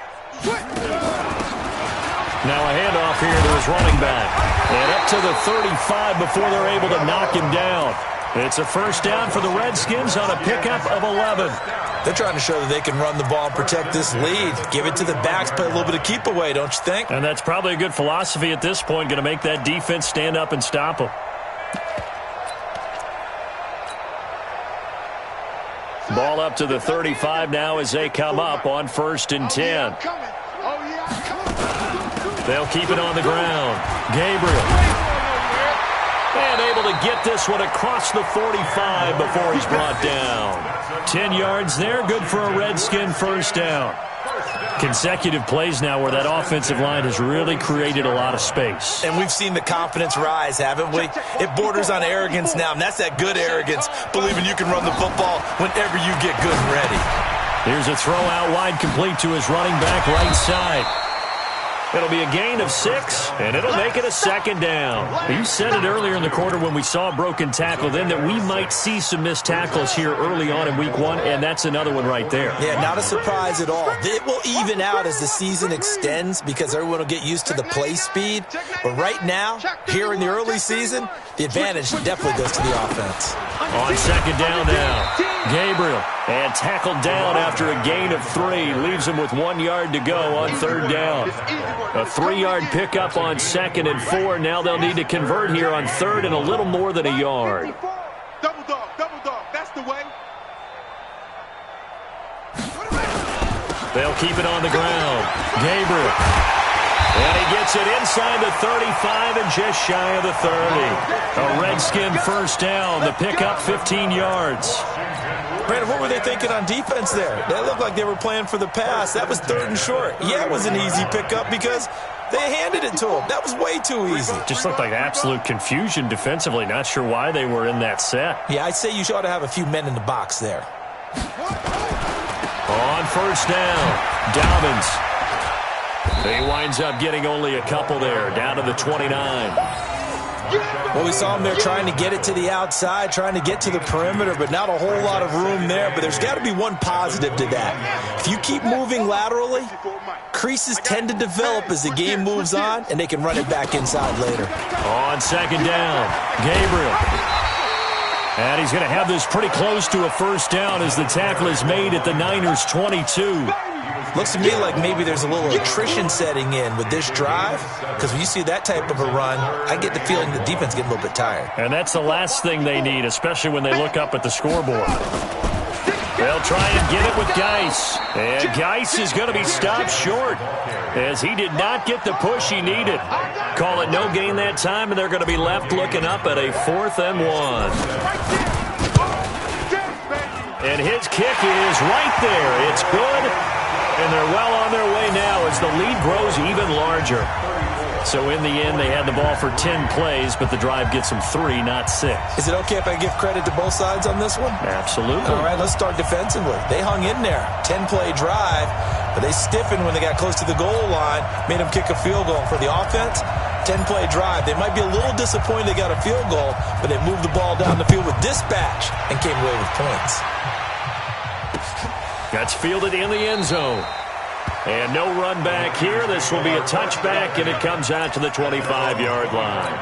[SPEAKER 8] switch.
[SPEAKER 4] Now a handoff here to his running back. And up to the 35 before they're able to knock him down. It's a first down for the Redskins on a pickup of 11.
[SPEAKER 6] They're trying to show that they can run the ball and protect this lead. Give it to the backs, play a little bit of keep away, don't you think?
[SPEAKER 4] And that's probably a good philosophy at this point, going to make that defense stand up and stop them. Ball up to the 35 now as they come up on 1st and 10. They'll keep it on the ground. Gabriel. And able to get this one across the 45 before he's brought down. 10 yards there, good for a Redskin first down. Consecutive plays now where that offensive line has really created a lot of space.
[SPEAKER 6] And we've seen the confidence rise, haven't we? It borders on arrogance now, and that's that good arrogance, believing you can run the football whenever you get good and ready.
[SPEAKER 4] Here's a throw out wide complete to his running back right side. It'll be a gain of 6, and it'll make it a 2nd down. You said it earlier in the quarter when we saw a broken tackle then that we might see some missed tackles here early on in week 1, and that's another one right there.
[SPEAKER 6] Yeah, not a surprise at all. It will even out as the season extends because everyone will get used to the play speed. But right now, here in the early season, the advantage definitely goes to the offense.
[SPEAKER 4] On 2nd down now, Gabriel. And tackled down after a gain of 3. Leaves him with 1 yard to go on 3rd down. A 3-yard pickup on 2nd and 4. Now they'll need to convert here on 3rd and a little more than a yard.
[SPEAKER 8] Double dog, that's the way.
[SPEAKER 4] They'll keep it on the ground. Gabriel. And he gets it inside the 35 and just shy of the 30. A Redskin first down. The pickup 15 yards.
[SPEAKER 6] Brandon, what were they thinking on defense there? They looked like they were playing for the pass. That was 3rd and short. Yeah, it was an easy pickup because they handed it to him. That was way too easy.
[SPEAKER 4] Just looked like absolute confusion defensively. Not sure why they were in that set.
[SPEAKER 6] Yeah, I'd say you ought to have a few men in the box there.
[SPEAKER 4] On 1st down, Dobbins. He winds up getting only a couple there, down to the 29.
[SPEAKER 6] Well, we saw him there trying to get it to the outside, trying to get to the perimeter, but not a whole lot of room there. But there's got to be one positive to that. If you keep moving laterally, creases tend to develop as the game moves on, and they can run it back inside later.
[SPEAKER 4] On 2nd down, Gabriel. And he's going to have this pretty close to a first down as the tackle is made at the Niners' 22.
[SPEAKER 6] Looks to me like maybe there's a little attrition setting in with this drive, because when you see that type of a run, I get the feeling the defense getting a little bit tired.
[SPEAKER 4] And that's the last thing they need, especially when they look up at the scoreboard. They'll try and get it with Geis. And Geis is going to be stopped short as he did not get the push he needed. Call it no gain that time, and they're going to be left looking up at a 4th and 1. And his kick is right there. It's good. And they're well on their way now as the lead grows even larger. So in the end, they had the ball for 10 plays, but the drive gets them 3, not 6.
[SPEAKER 6] Is it okay if I give credit to both sides on this one?
[SPEAKER 4] Absolutely.
[SPEAKER 6] All right, let's start defensively. They hung in there. 10-play drive, but they stiffened when they got close to the goal line, made them kick a field goal. For the offense, 10-play drive. They might be a little disappointed they got a field goal, but they moved the ball down the field with dispatch and came away with points.
[SPEAKER 4] That's fielded in the end zone. And no run back here. This will be a touchback, and it comes out to the 25-yard line.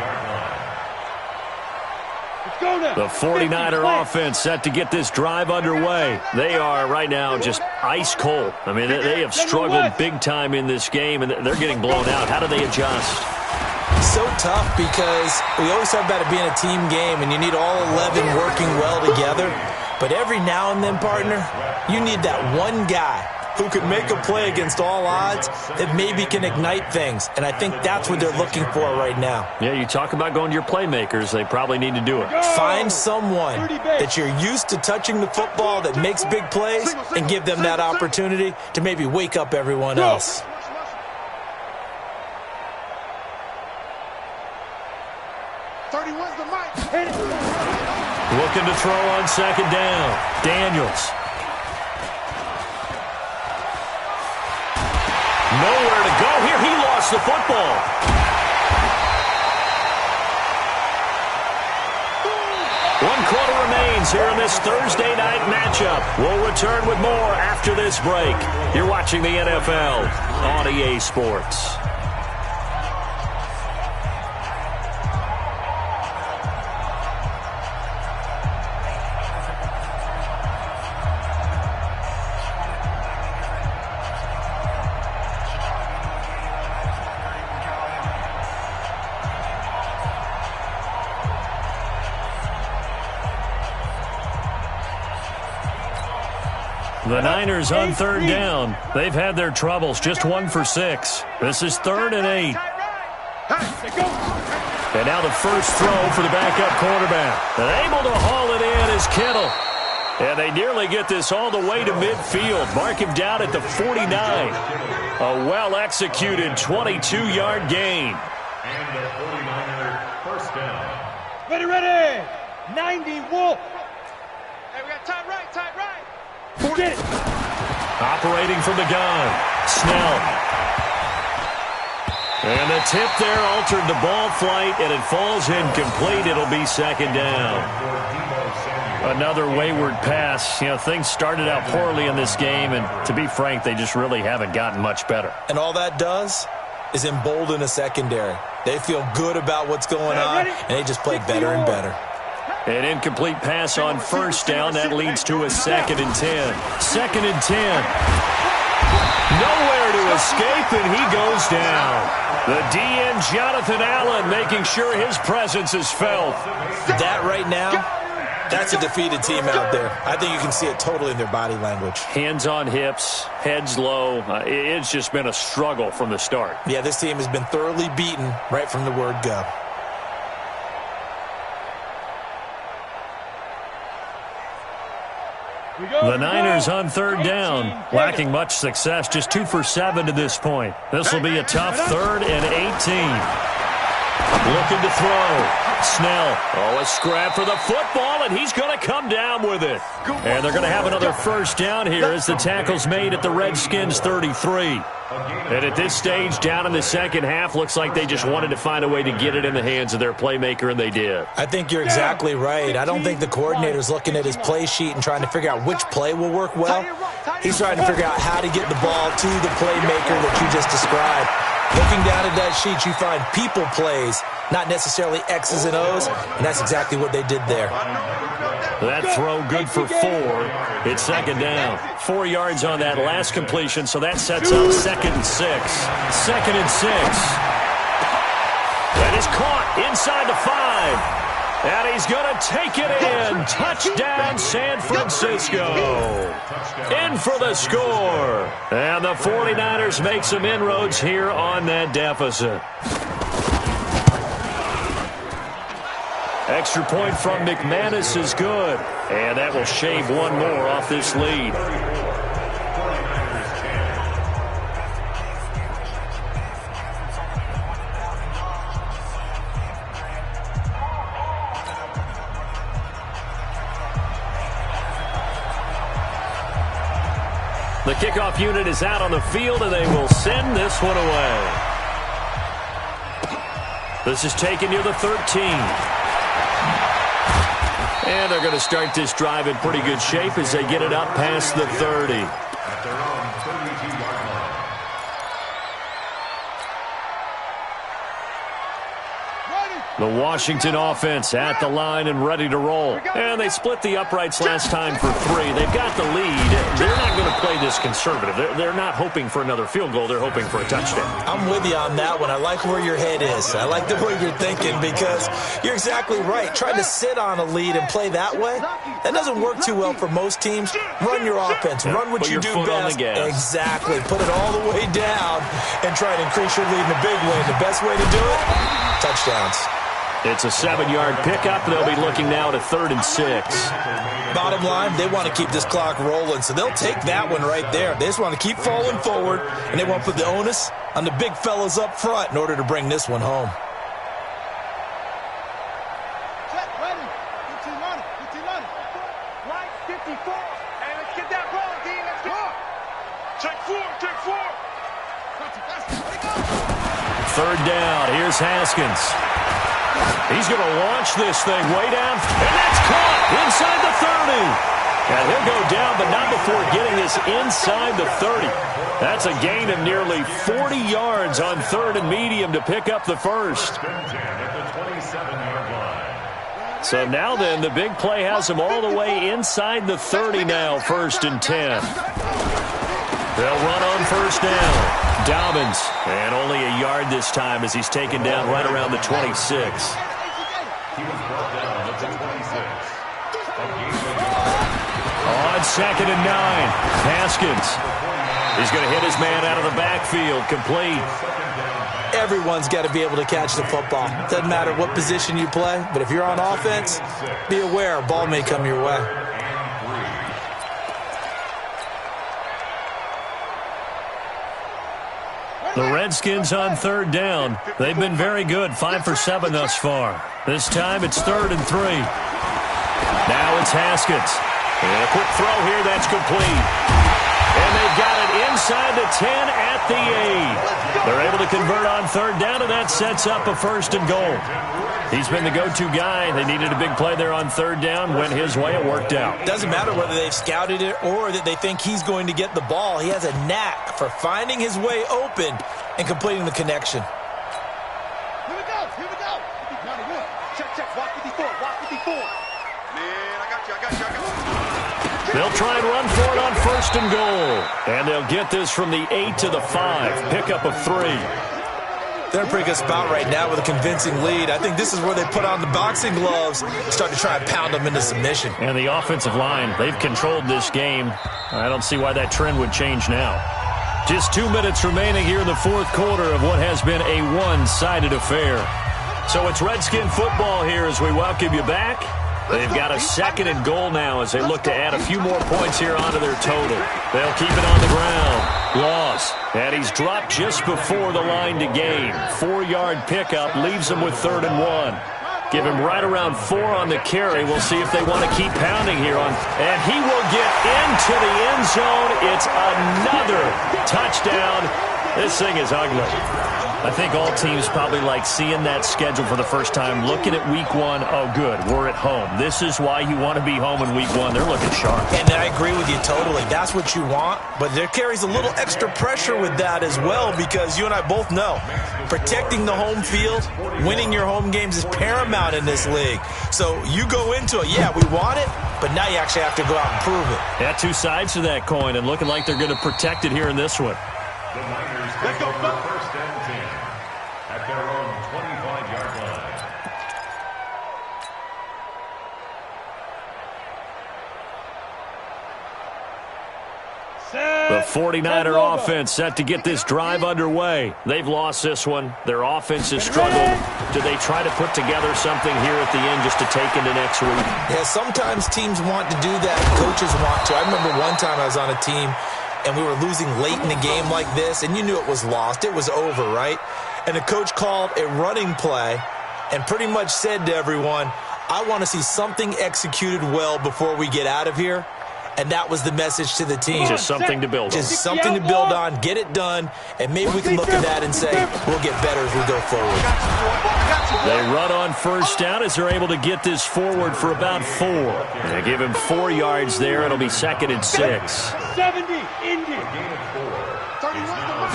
[SPEAKER 4] The 49er offense set to get this drive underway. They are right now just ice cold. I mean, they have struggled big time in this game, and they're getting blown out. How do they adjust?
[SPEAKER 6] So tough because we always talk about it being a team game, and you need all 11 working well together. But every now and then, partner, you need that one guy who can make a play against all odds that maybe can ignite things. And I think that's what they're looking for right now.
[SPEAKER 4] Yeah, you talk about going to your playmakers. They probably need to do it.
[SPEAKER 6] Find someone that you're used to touching the football that makes big plays and give them that opportunity to maybe wake up everyone else.
[SPEAKER 4] Looking to throw on second down. Daniels. Nowhere to go here. He lost the football. One quarter remains here in this Thursday night matchup. We'll return with more after this break. You're watching the NFL on EA Sports. The Niners on third down. They've had their troubles, just 1 for 6. This is 3rd and 8. And now the first throw for the backup quarterback. And able to haul it in is Kittle. And they nearly get this all the way to midfield. Mark him down at the 49. A well-executed 22-yard gain.
[SPEAKER 7] And the 49er first down.
[SPEAKER 8] Ready. 90, Wolf. Hey, we got tight right.
[SPEAKER 4] Get it. Operating from the gun. Snell. And the tip there altered the ball flight, and it falls incomplete. It'll be second down. Another wayward pass. You know, things started out poorly in this game, and to be frank, they just really haven't gotten much better.
[SPEAKER 6] And all that does is embolden a secondary. They feel good about what's going on, and they just play better and better.
[SPEAKER 4] An incomplete pass on first down. That leads to a 2nd and 10. 2nd and 10. Nowhere to escape, and he goes down. The DN, Jonathan Allen, making sure his presence is felt.
[SPEAKER 6] That right now, that's a defeated team out there. I think you can see it totally in their body language.
[SPEAKER 4] Hands on hips, heads low. It's just been a struggle from the start.
[SPEAKER 6] Yeah, this team has been thoroughly beaten right from the word go.
[SPEAKER 4] The Niners on third down, lacking much success, just 2 for 7 to this point. This will be a tough 3rd and 18. Looking to throw. Snell. Oh, a scrap for the football, and he's going to come down with it. And they're going to have another first down here as the tackle's made at the Redskins 33. And at this stage, down in the second half, looks like they just wanted to find a way to get it in the hands of their playmaker, and they did.
[SPEAKER 6] I think you're exactly right. I don't think the coordinator's looking at his play sheet and trying to figure out which play will work well. He's trying to figure out how to get the ball to the playmaker that you just described. Looking down at that sheet, you find people plays, not necessarily X's and O's, and that's exactly what they did there.
[SPEAKER 4] That throw good for 4. It's second down. 4 yards on that last completion, so that sets up 2nd and 6. 2nd and 6. That is caught inside the 5. And he's going to take it in. Touchdown, San Francisco. In for the score. And the 49ers make some inroads here on that deficit. Extra point from McManus is good. And that will shave one more off this lead. The kickoff unit is out on the field, and they will send this one away. This is taken near the 13. And they're going to start this drive in pretty good shape as they get it up past the 30.
[SPEAKER 7] At their own 32-yard line.
[SPEAKER 8] Ready.
[SPEAKER 4] The Washington offense at the line and ready to roll. And they split the uprights last time for 3. They've got the lead. They're not going to play this conservative. They're not hoping for another field goal. They're hoping for a touchdown.
[SPEAKER 6] I'm with you on that one. I like where your head is. I like the way you're thinking because you're exactly right. Trying to sit on a lead and play that way, that doesn't work too well for most teams. Run your offense. Run what you do best. Exactly. Put it all the way down and try to increase your lead in a big way. The best way to do it, touchdowns.
[SPEAKER 4] It's a 7-yard pickup. They'll be looking now to 3rd and 6.
[SPEAKER 6] Bottom line, they want to keep this clock rolling, so they'll take that one right there. They just want to keep falling forward, and they want to put the onus on the big fellas up front in order to bring this one home.
[SPEAKER 8] Check, ready. Get your money. Get your money. Right, 54. Hey, let's get that ball, D. Let's go.
[SPEAKER 2] Take 4, take 4.
[SPEAKER 4] Third down. Here's Haskins. He's going to launch this thing way down, and that's caught inside the 30. And he'll go down, but not before getting this inside the 30. That's a gain of nearly 40 yards on 3rd and medium to pick up the first. So now then, the big play has him all the way inside the 30 now, 1st and 10. They'll run on 1st down. Dobbins, and only a yard this time as he's taken down right around the 26.
[SPEAKER 7] He was brought down at the 26.
[SPEAKER 4] On 2nd and 9, Haskins. He's going to hit his man out of the backfield, complete.
[SPEAKER 6] Everyone's got to be able to catch the football. Doesn't matter what position you play, but if you're on offense, be aware a ball may come your way.
[SPEAKER 4] The Redskins on 3rd down. They've been very good, 5 for 7 thus far. This time it's 3rd and 3. Now it's Haskins. And a quick throw here, that's complete. And they've got it inside the 10 at the 8. They're able to convert on 3rd down, and that sets up a 1st and goal. He's been the go-to guy. They needed a big play there on 3rd down. Went his way, it worked out.
[SPEAKER 6] Doesn't matter whether they've scouted it or that they think he's going to get the ball. He has a knack for finding his way open and completing the connection.
[SPEAKER 8] Here we go. Here we go. Check, check. Walk 54. Walk 54. Man, I got you.
[SPEAKER 4] They'll try and run for it on 1st and goal. And they'll get this from the 8 to the 5. Pickup of 3.
[SPEAKER 6] They're in a pretty good spot right now with a convincing lead. I think this is where they put on the boxing gloves, start to try and pound them into submission.
[SPEAKER 4] And the offensive line, they've controlled this game. I don't see why that trend would change now. Just 2 minutes remaining here in the 4th quarter of what has been a one-sided affair. So it's Redskin football here as we welcome you back. They've got a 2nd and goal now as they look to add a few more points here onto their total. They'll keep it on the ground. Loss. And he's dropped just before the line to gain. 4-yard pickup leaves him with 3rd and 1. Give him right around 4 on the carry. We'll see if they want to keep pounding here on. And he will get into the end zone. It's another touchdown. This thing is ugly. I think all teams probably like seeing that schedule for the first time, looking at week 1. Oh, good, we're at home. This is why you want to be home in week 1. They're looking sharp.
[SPEAKER 6] And I agree with you totally. That's what you want, but there carries a little extra pressure with that as well because you and I both know protecting the home field, winning your home games is paramount in this league. So you go into it, yeah, we want it, but now you actually have to go out and prove it.
[SPEAKER 4] Yeah, 2 sides to that coin and looking like they're going to protect it here in this one.
[SPEAKER 7] The Niners take over 1st and 10 at their own 25-yard line.
[SPEAKER 4] The 49er offense set to get this drive underway. They've lost this one. Their offense has struggled. Do they try to put together something here at the end just to take into next week?
[SPEAKER 6] Yeah, sometimes teams want to do that. Coaches want to. I remember one time I was on a team and we were losing late in the game like this, and you knew it was lost. It was over, right? And the coach called a running play and pretty much said to everyone, I want to see something executed well before we get out of here. And that was the message to the team.
[SPEAKER 4] Just something to build on.
[SPEAKER 6] Just something to build on, get it done, and maybe we can look at that and say, we'll get better as we go forward.
[SPEAKER 4] They run on 1st down as they're able to get this forward for about 4. They give him 4 yards there. It'll be 2nd and 6.
[SPEAKER 8] 70, Indy. 31,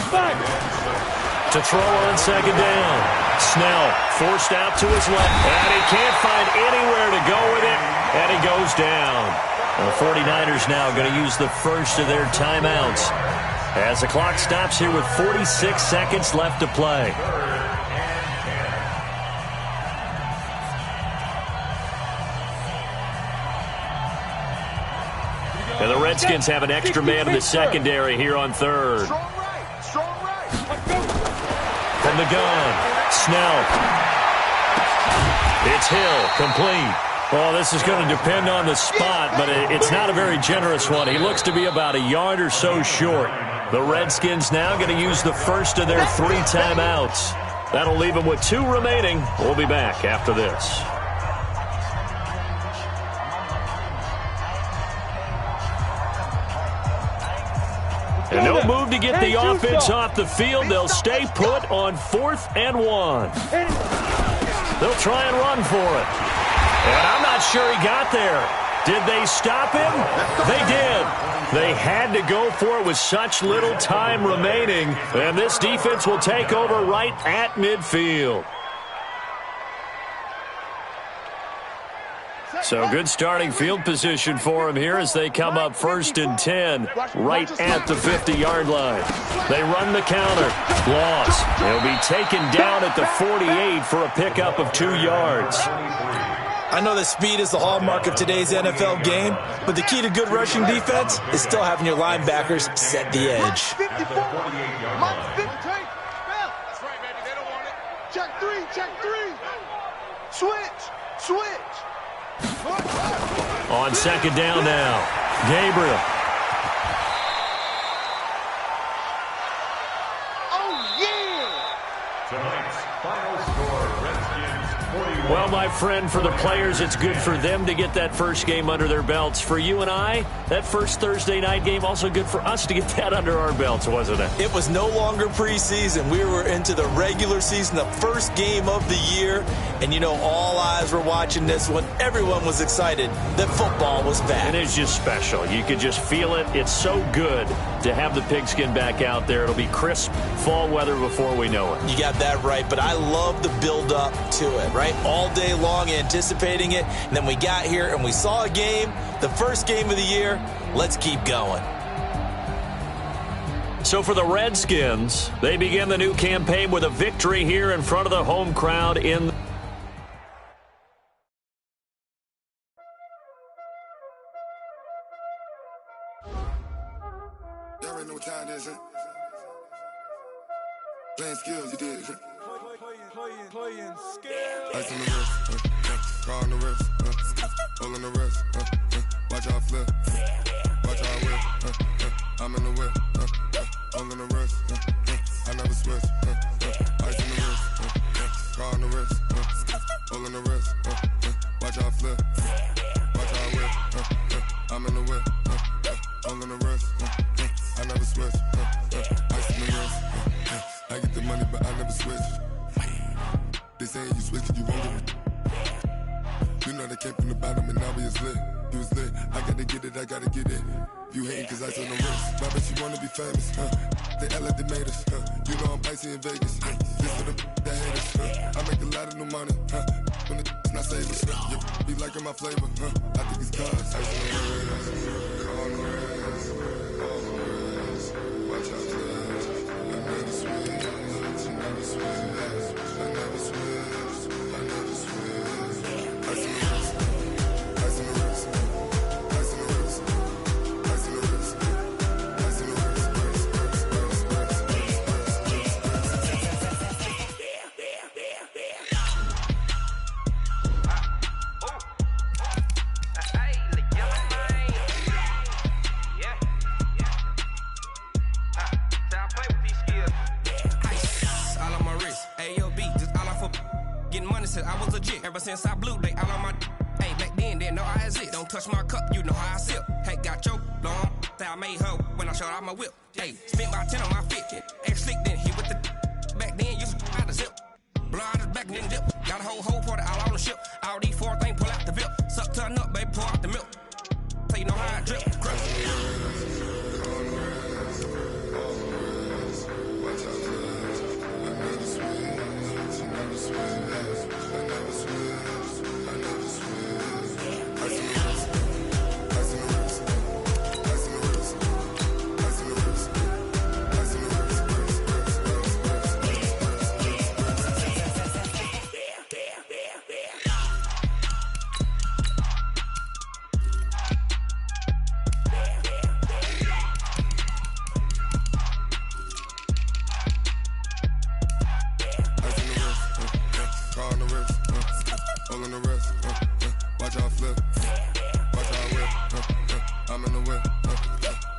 [SPEAKER 4] To throw on second down. Snell forced out to his left, and he can't find anywhere to go with it, and he goes down. The 49ers now going to use the first of their timeouts as the clock stops here with 46 seconds left to play. And the Redskins have an extra man in the secondary here on third. From the gun, Snell. It's Hill, complete. Well, this is going to depend on the spot, but it's not a very generous one. He looks to be about a yard or so short. The Redskins now going to use the first of their 3 timeouts. That'll leave them with 2 remaining. We'll be back after this. And no move to get the offense off the field. They'll stay put on 4th and 1. They'll try and run for it. And I'm not sure he got there. Did they stop him? They did. They had to go for it with such little time remaining. And this defense will take over right at midfield. So good starting field position for them here as they come up 1st and 10 right at the 50-yard line. They run the counter. Loss. They'll be taken down at the 48 for a pickup of 2 yards.
[SPEAKER 6] I know that speed is the hallmark of today's NFL game, but the key to good rushing defense is still having your linebackers set the edge.
[SPEAKER 8] 54. Mike 15. That's right, baby. They don't want it. Check 3. Check 3. Switch. Switch.
[SPEAKER 4] On second down now, Gabriel.
[SPEAKER 8] Oh, yeah!
[SPEAKER 7] Tonight's final score, Redskins 41.
[SPEAKER 4] Well, my friend, for the players, it's good for them to get that first game under their belts. For you and I, that first Thursday night game, also good for us to get that under our belts, wasn't it?
[SPEAKER 6] It was no longer preseason. We were into the regular season, the first game of the year. And, you know, all eyes were watching this one. Everyone was excited that football was back.
[SPEAKER 4] And it's just special. You could just feel it. It's so good to have the pigskin back out there. It'll be crisp fall weather before we know it.
[SPEAKER 6] You got that right, but I love the build-up to it, right? All day long anticipating it, and then we got here and we saw a game, the first game of the year. Let's keep going.
[SPEAKER 4] So for the Redskins, they begin the new campaign with a victory here in front of the home crowd in
[SPEAKER 10] Y'all already know what time it is, huh? Playing skills, you did.
[SPEAKER 11] Playing skills.
[SPEAKER 10] Ice on the wrist, car on the wrist, hole in the wrist, watch out flip, watch out whip, I'm in the whip, hole in the wrist, I never switch, ice on the wrist, car on the wrist, hole in the wrist, watch out flip, watch out whip, I'm in the whip, hole in the wrist, I never switch, ice on the wrist, I get the money but I never switch. They saying you switch it, you won't get it. You know they came from the bottom and now we is lit. You was lit, I gotta get it, I gotta get it. You hating cause I on the wrist. My bitch, you wanna be famous, They act like they made us, You know I'm icy in Vegas, This for the that hate us, I make a lot of new money, When the not savers, You be liking my flavor, I think it's cause. Ice on the wrist, on the wrist, on the wrist. Watch out, flash, I never switch, I never switch. I never switch, I never switch. Ice in the wrist, ice in the wrist, ice in the wrist, ice in the wrist, ice in the wrist,
[SPEAKER 12] I was legit ever since I blew they all on my hey back then didn't know I exist. Don't touch my cup, you know how I sip. Hey, got your long that I made her when I showed out my whip. Hey, spent about 10 on my fit. Ex slick then hit with the back then used to out the zip. Blow out his back and then dip. Got a whole party all on the ship. All these 4 things pull out the VIP. Suck turn up, baby, pour out the milk. So you know how I drip. Crush.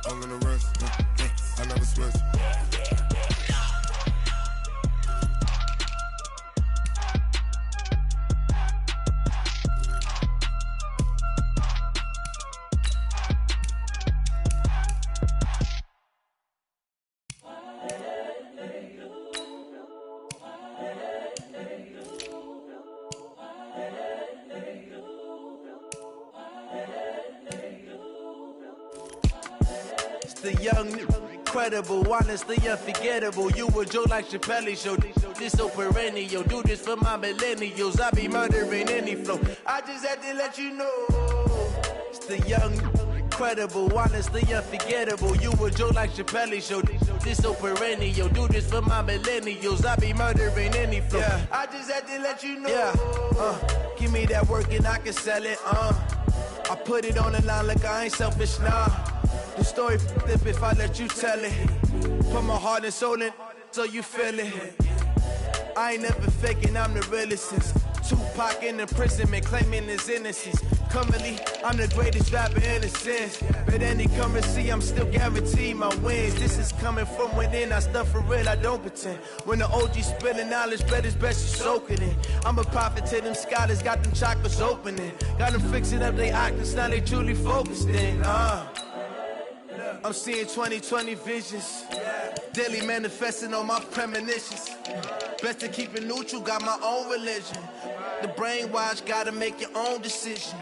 [SPEAKER 10] all in the rest. I never switch.
[SPEAKER 13] The young, incredible, honestly unforgettable. You a Joe like Chappelle show. This so perennial. Do this for my millennials. I be murdering any flow. I just had to let you know. It's the young, incredible, honestly unforgettable. You a Joe like Chappelle show. This so perennial. Do this for my millennials. I be murdering any flow. Yeah. I just had to let you know. Yeah. Give me that work and I can sell it. I put it on the line like I ain't selfish, nah. The story flip if I let you tell it. Put my heart and soul in so you feel it. I ain't never faking, I'm the realest since Tupac in imprisonment, claiming his innocence. Currently, I'm the greatest rapper in a sense. But any currency, I'm still guaranteed my wins. This is coming from within, I stuff for real, I don't pretend. When the OG spilling knowledge, bet it's best you soak it in. I'm a prophet to them scholars, got them chakras opening. Got them fixing up they octaves, now they truly focused in. I'm seeing 2020 visions, daily manifesting on my premonitions. Best to keep it neutral, got my own religion. The brainwash, gotta make your own decision.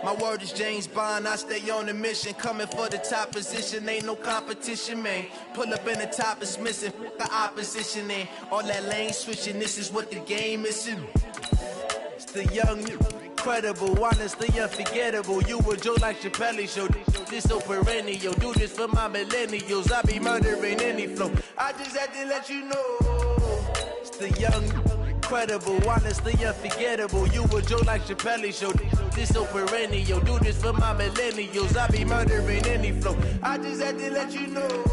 [SPEAKER 13] My word is James Bond, I stay on a mission. Coming for the top position, ain't no competition, man. Pull up in the top, it's missing, the opposition in. All that lane switching, this is what the game is in. It's the young, incredible, honestly unforgettable. You a Joe like Chappelle show. This so perennial. Do this for my millennials. I be murdering any flow. I just had to let you know. It's the young, incredible, honestly unforgettable. You a Joe like Chappelle show. This so perennial. Do this for my millennials. I be murdering any flow. I just had to let you know.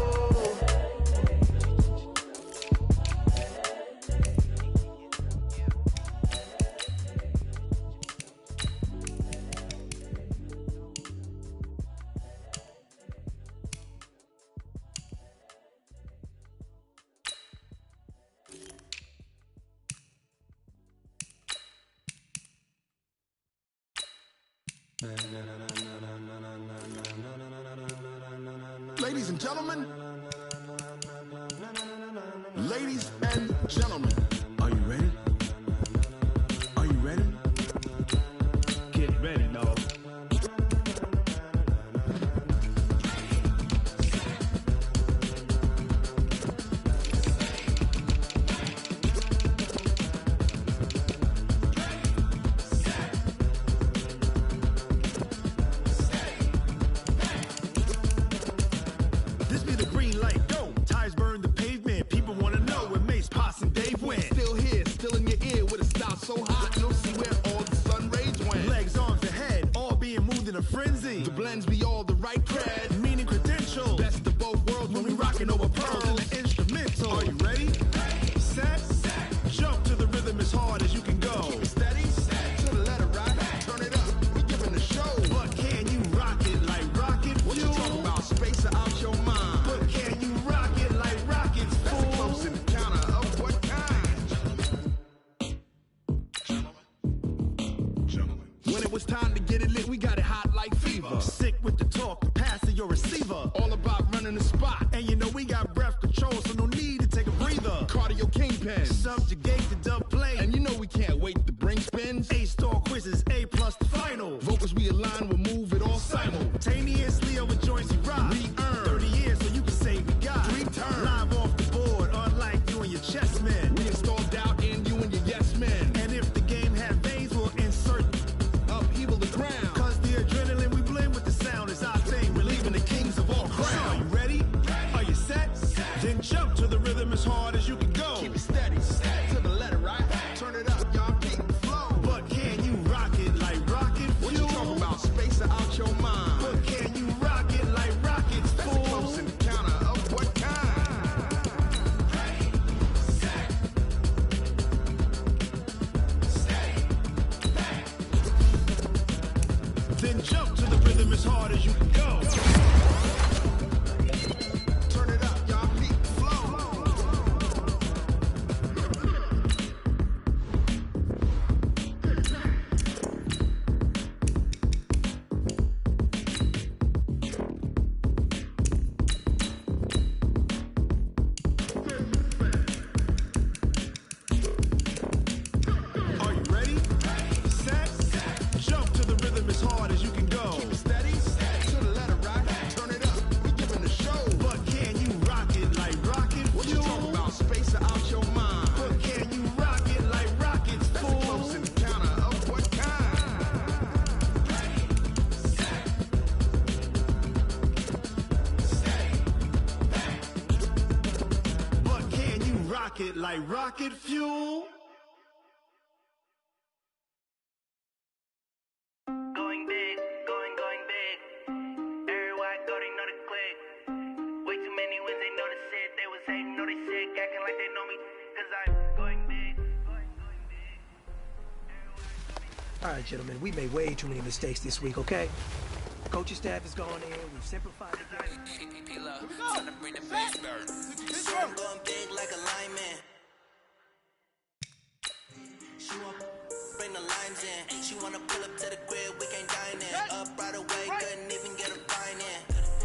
[SPEAKER 14] Ladies and gentlemen, ladies and gentlemen, are you ready? Are you ready? Get ready, dog.
[SPEAKER 15] So hot, you'll see where all the sun rays went. Legs, arms, and head, all being moved in a frenzy. The blends be all the right cred, meaning credentials. Best of both worlds when we rockin' over pearls and the instrumental. Are you ready? Set, jump to the rhythm as hard as you can go. Steady, to the letter right, turn it up, we giving the show. But can you rock it like rocket fuel? What you talking about, space out your mind? But can you rock it like rockets, fool? That's a close encounter of what kind? When it was time to get it lit, we got it hot like fever. Sick with the talk, pass to your receiver. All about running the spot. And you know we got breath control, so no need to take a breather. Cardio kingpin, subjugate the dub play. And you know we can't wait to bring spins. A-star quizzes, A+ the final. Vocals we align, we'll move it all simultaneously over joints we rock. We earn 30 years so you can say we got 3 turns. Live off the board, unlike you and your chess men. We install doubt in you and your yes men. And if the game had veins, we'll insert upheaval the ground. Cause the adrenaline we blend with the sound is our thing. Relieving the kings of all crowns. So are you ready? Are you set? pocket like rocket fuel.
[SPEAKER 16] Going big, going big. Everywhere I go, they know the click. Way too many wins, they know the shit. They was hating, know they sick, acting like they know me. Cause I'm going big, going big.
[SPEAKER 17] All right, gentlemen, we made way too many mistakes this week, okay? Coaching staff has gone in, we've simplified the game.
[SPEAKER 16] Time to bring the bass bird. I'm going big like a lineman. She want bring the lines in. She wanna pull up to the crib, we can't dine in. Up right away, couldn't even get a fine in.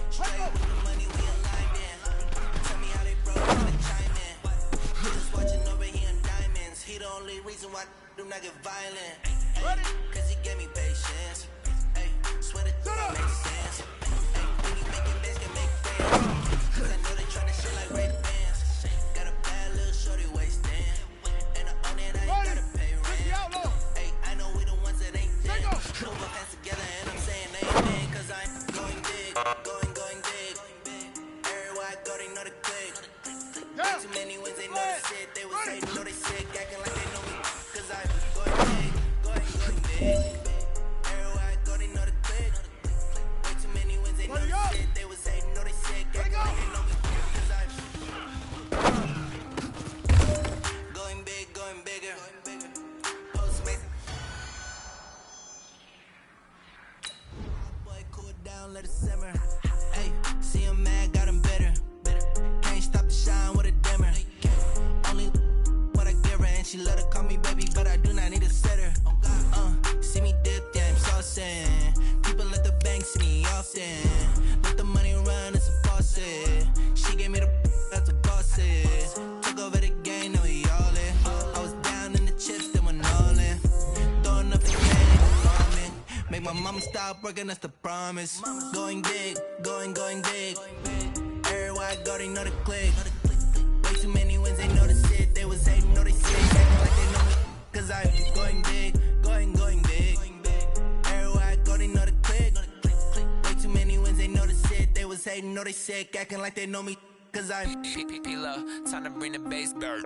[SPEAKER 16] Straight with the money, we aligned in. Tell me how they broke, how they chime in. Just watching over here in diamonds. He the only reason why do not get violent. Cause he gave me patience. Swear the thing makes sense. When you making bets, can make friends. Cause I know they tryna shit like Ray Bans. Got a bad little shorty wasting. And I own it, I ain't gotta pay rent. Hey, I know we the ones that ain't dead. Put my hands together and I'm saying amen. Cause I'm going big, going big. Everywhere I go, they know the click. Way too many wins, they know the shit. They was hating, know they sick, acting like they know me. Cause I'm going big, going big. They was hating, know they sick, acting like they know me. Cause I'm going big, going bigger. Postmates. Boy, cool down, let it simmer. Hey, see him mad, got him bitter. Can't stop the shine with a dimmer. Only what I give her, and she let her call me baby, but I do not need a sitter. See me dip, yeah, I'm saucing. People at the bank see me often. Let the money run, it's a faucet. She gave me the that's a boss it. Took over the game, now we all in. I was down in the chips, then went all in. Throwing up the game, farming. Make my mama stop working, that's the promise. Going big, going big. Everywhere I go, they know the click. Way too many wins, they know the shit. They was hating, know they sick, acting like they know me. Cause I'm going big, going big. Everywhere I go, they know the click. Way too many wins, they know the shit. They was hating, know they sick, acting like they know me. Cause I'm P-P-P-Love, time to bring the bass bird.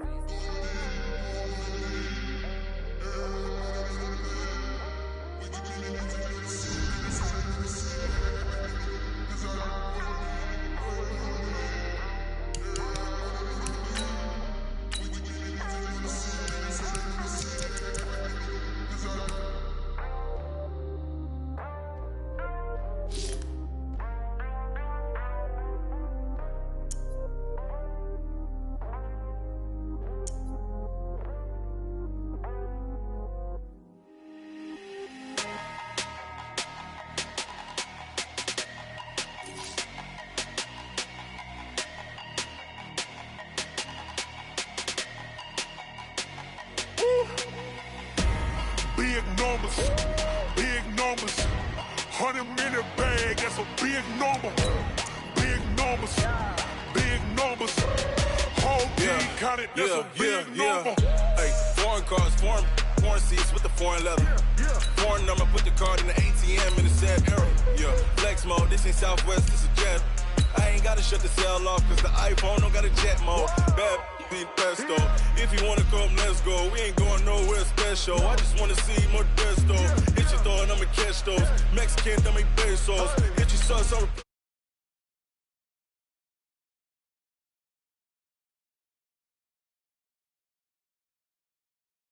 [SPEAKER 2] Big numbers, 100-minute bag, that's a big number. Big numbers, whole team counted, that's a big number.
[SPEAKER 3] Hey, foreign cars, foreign seats with the foreign leather. Foreign number, put the card in the ATM in the sad era. Yeah, flex mode, this ain't Southwest, this a jet. I ain't gotta shut the cell off, cause the iPhone don't got a jet mode. Bad pesto. If you wanna come, let's go. We ain't going nowhere special. I just wanna see more Modesto. Hit your throw and I'ma catch those. Mexican, dummy pesos. Hit your sauce, I'm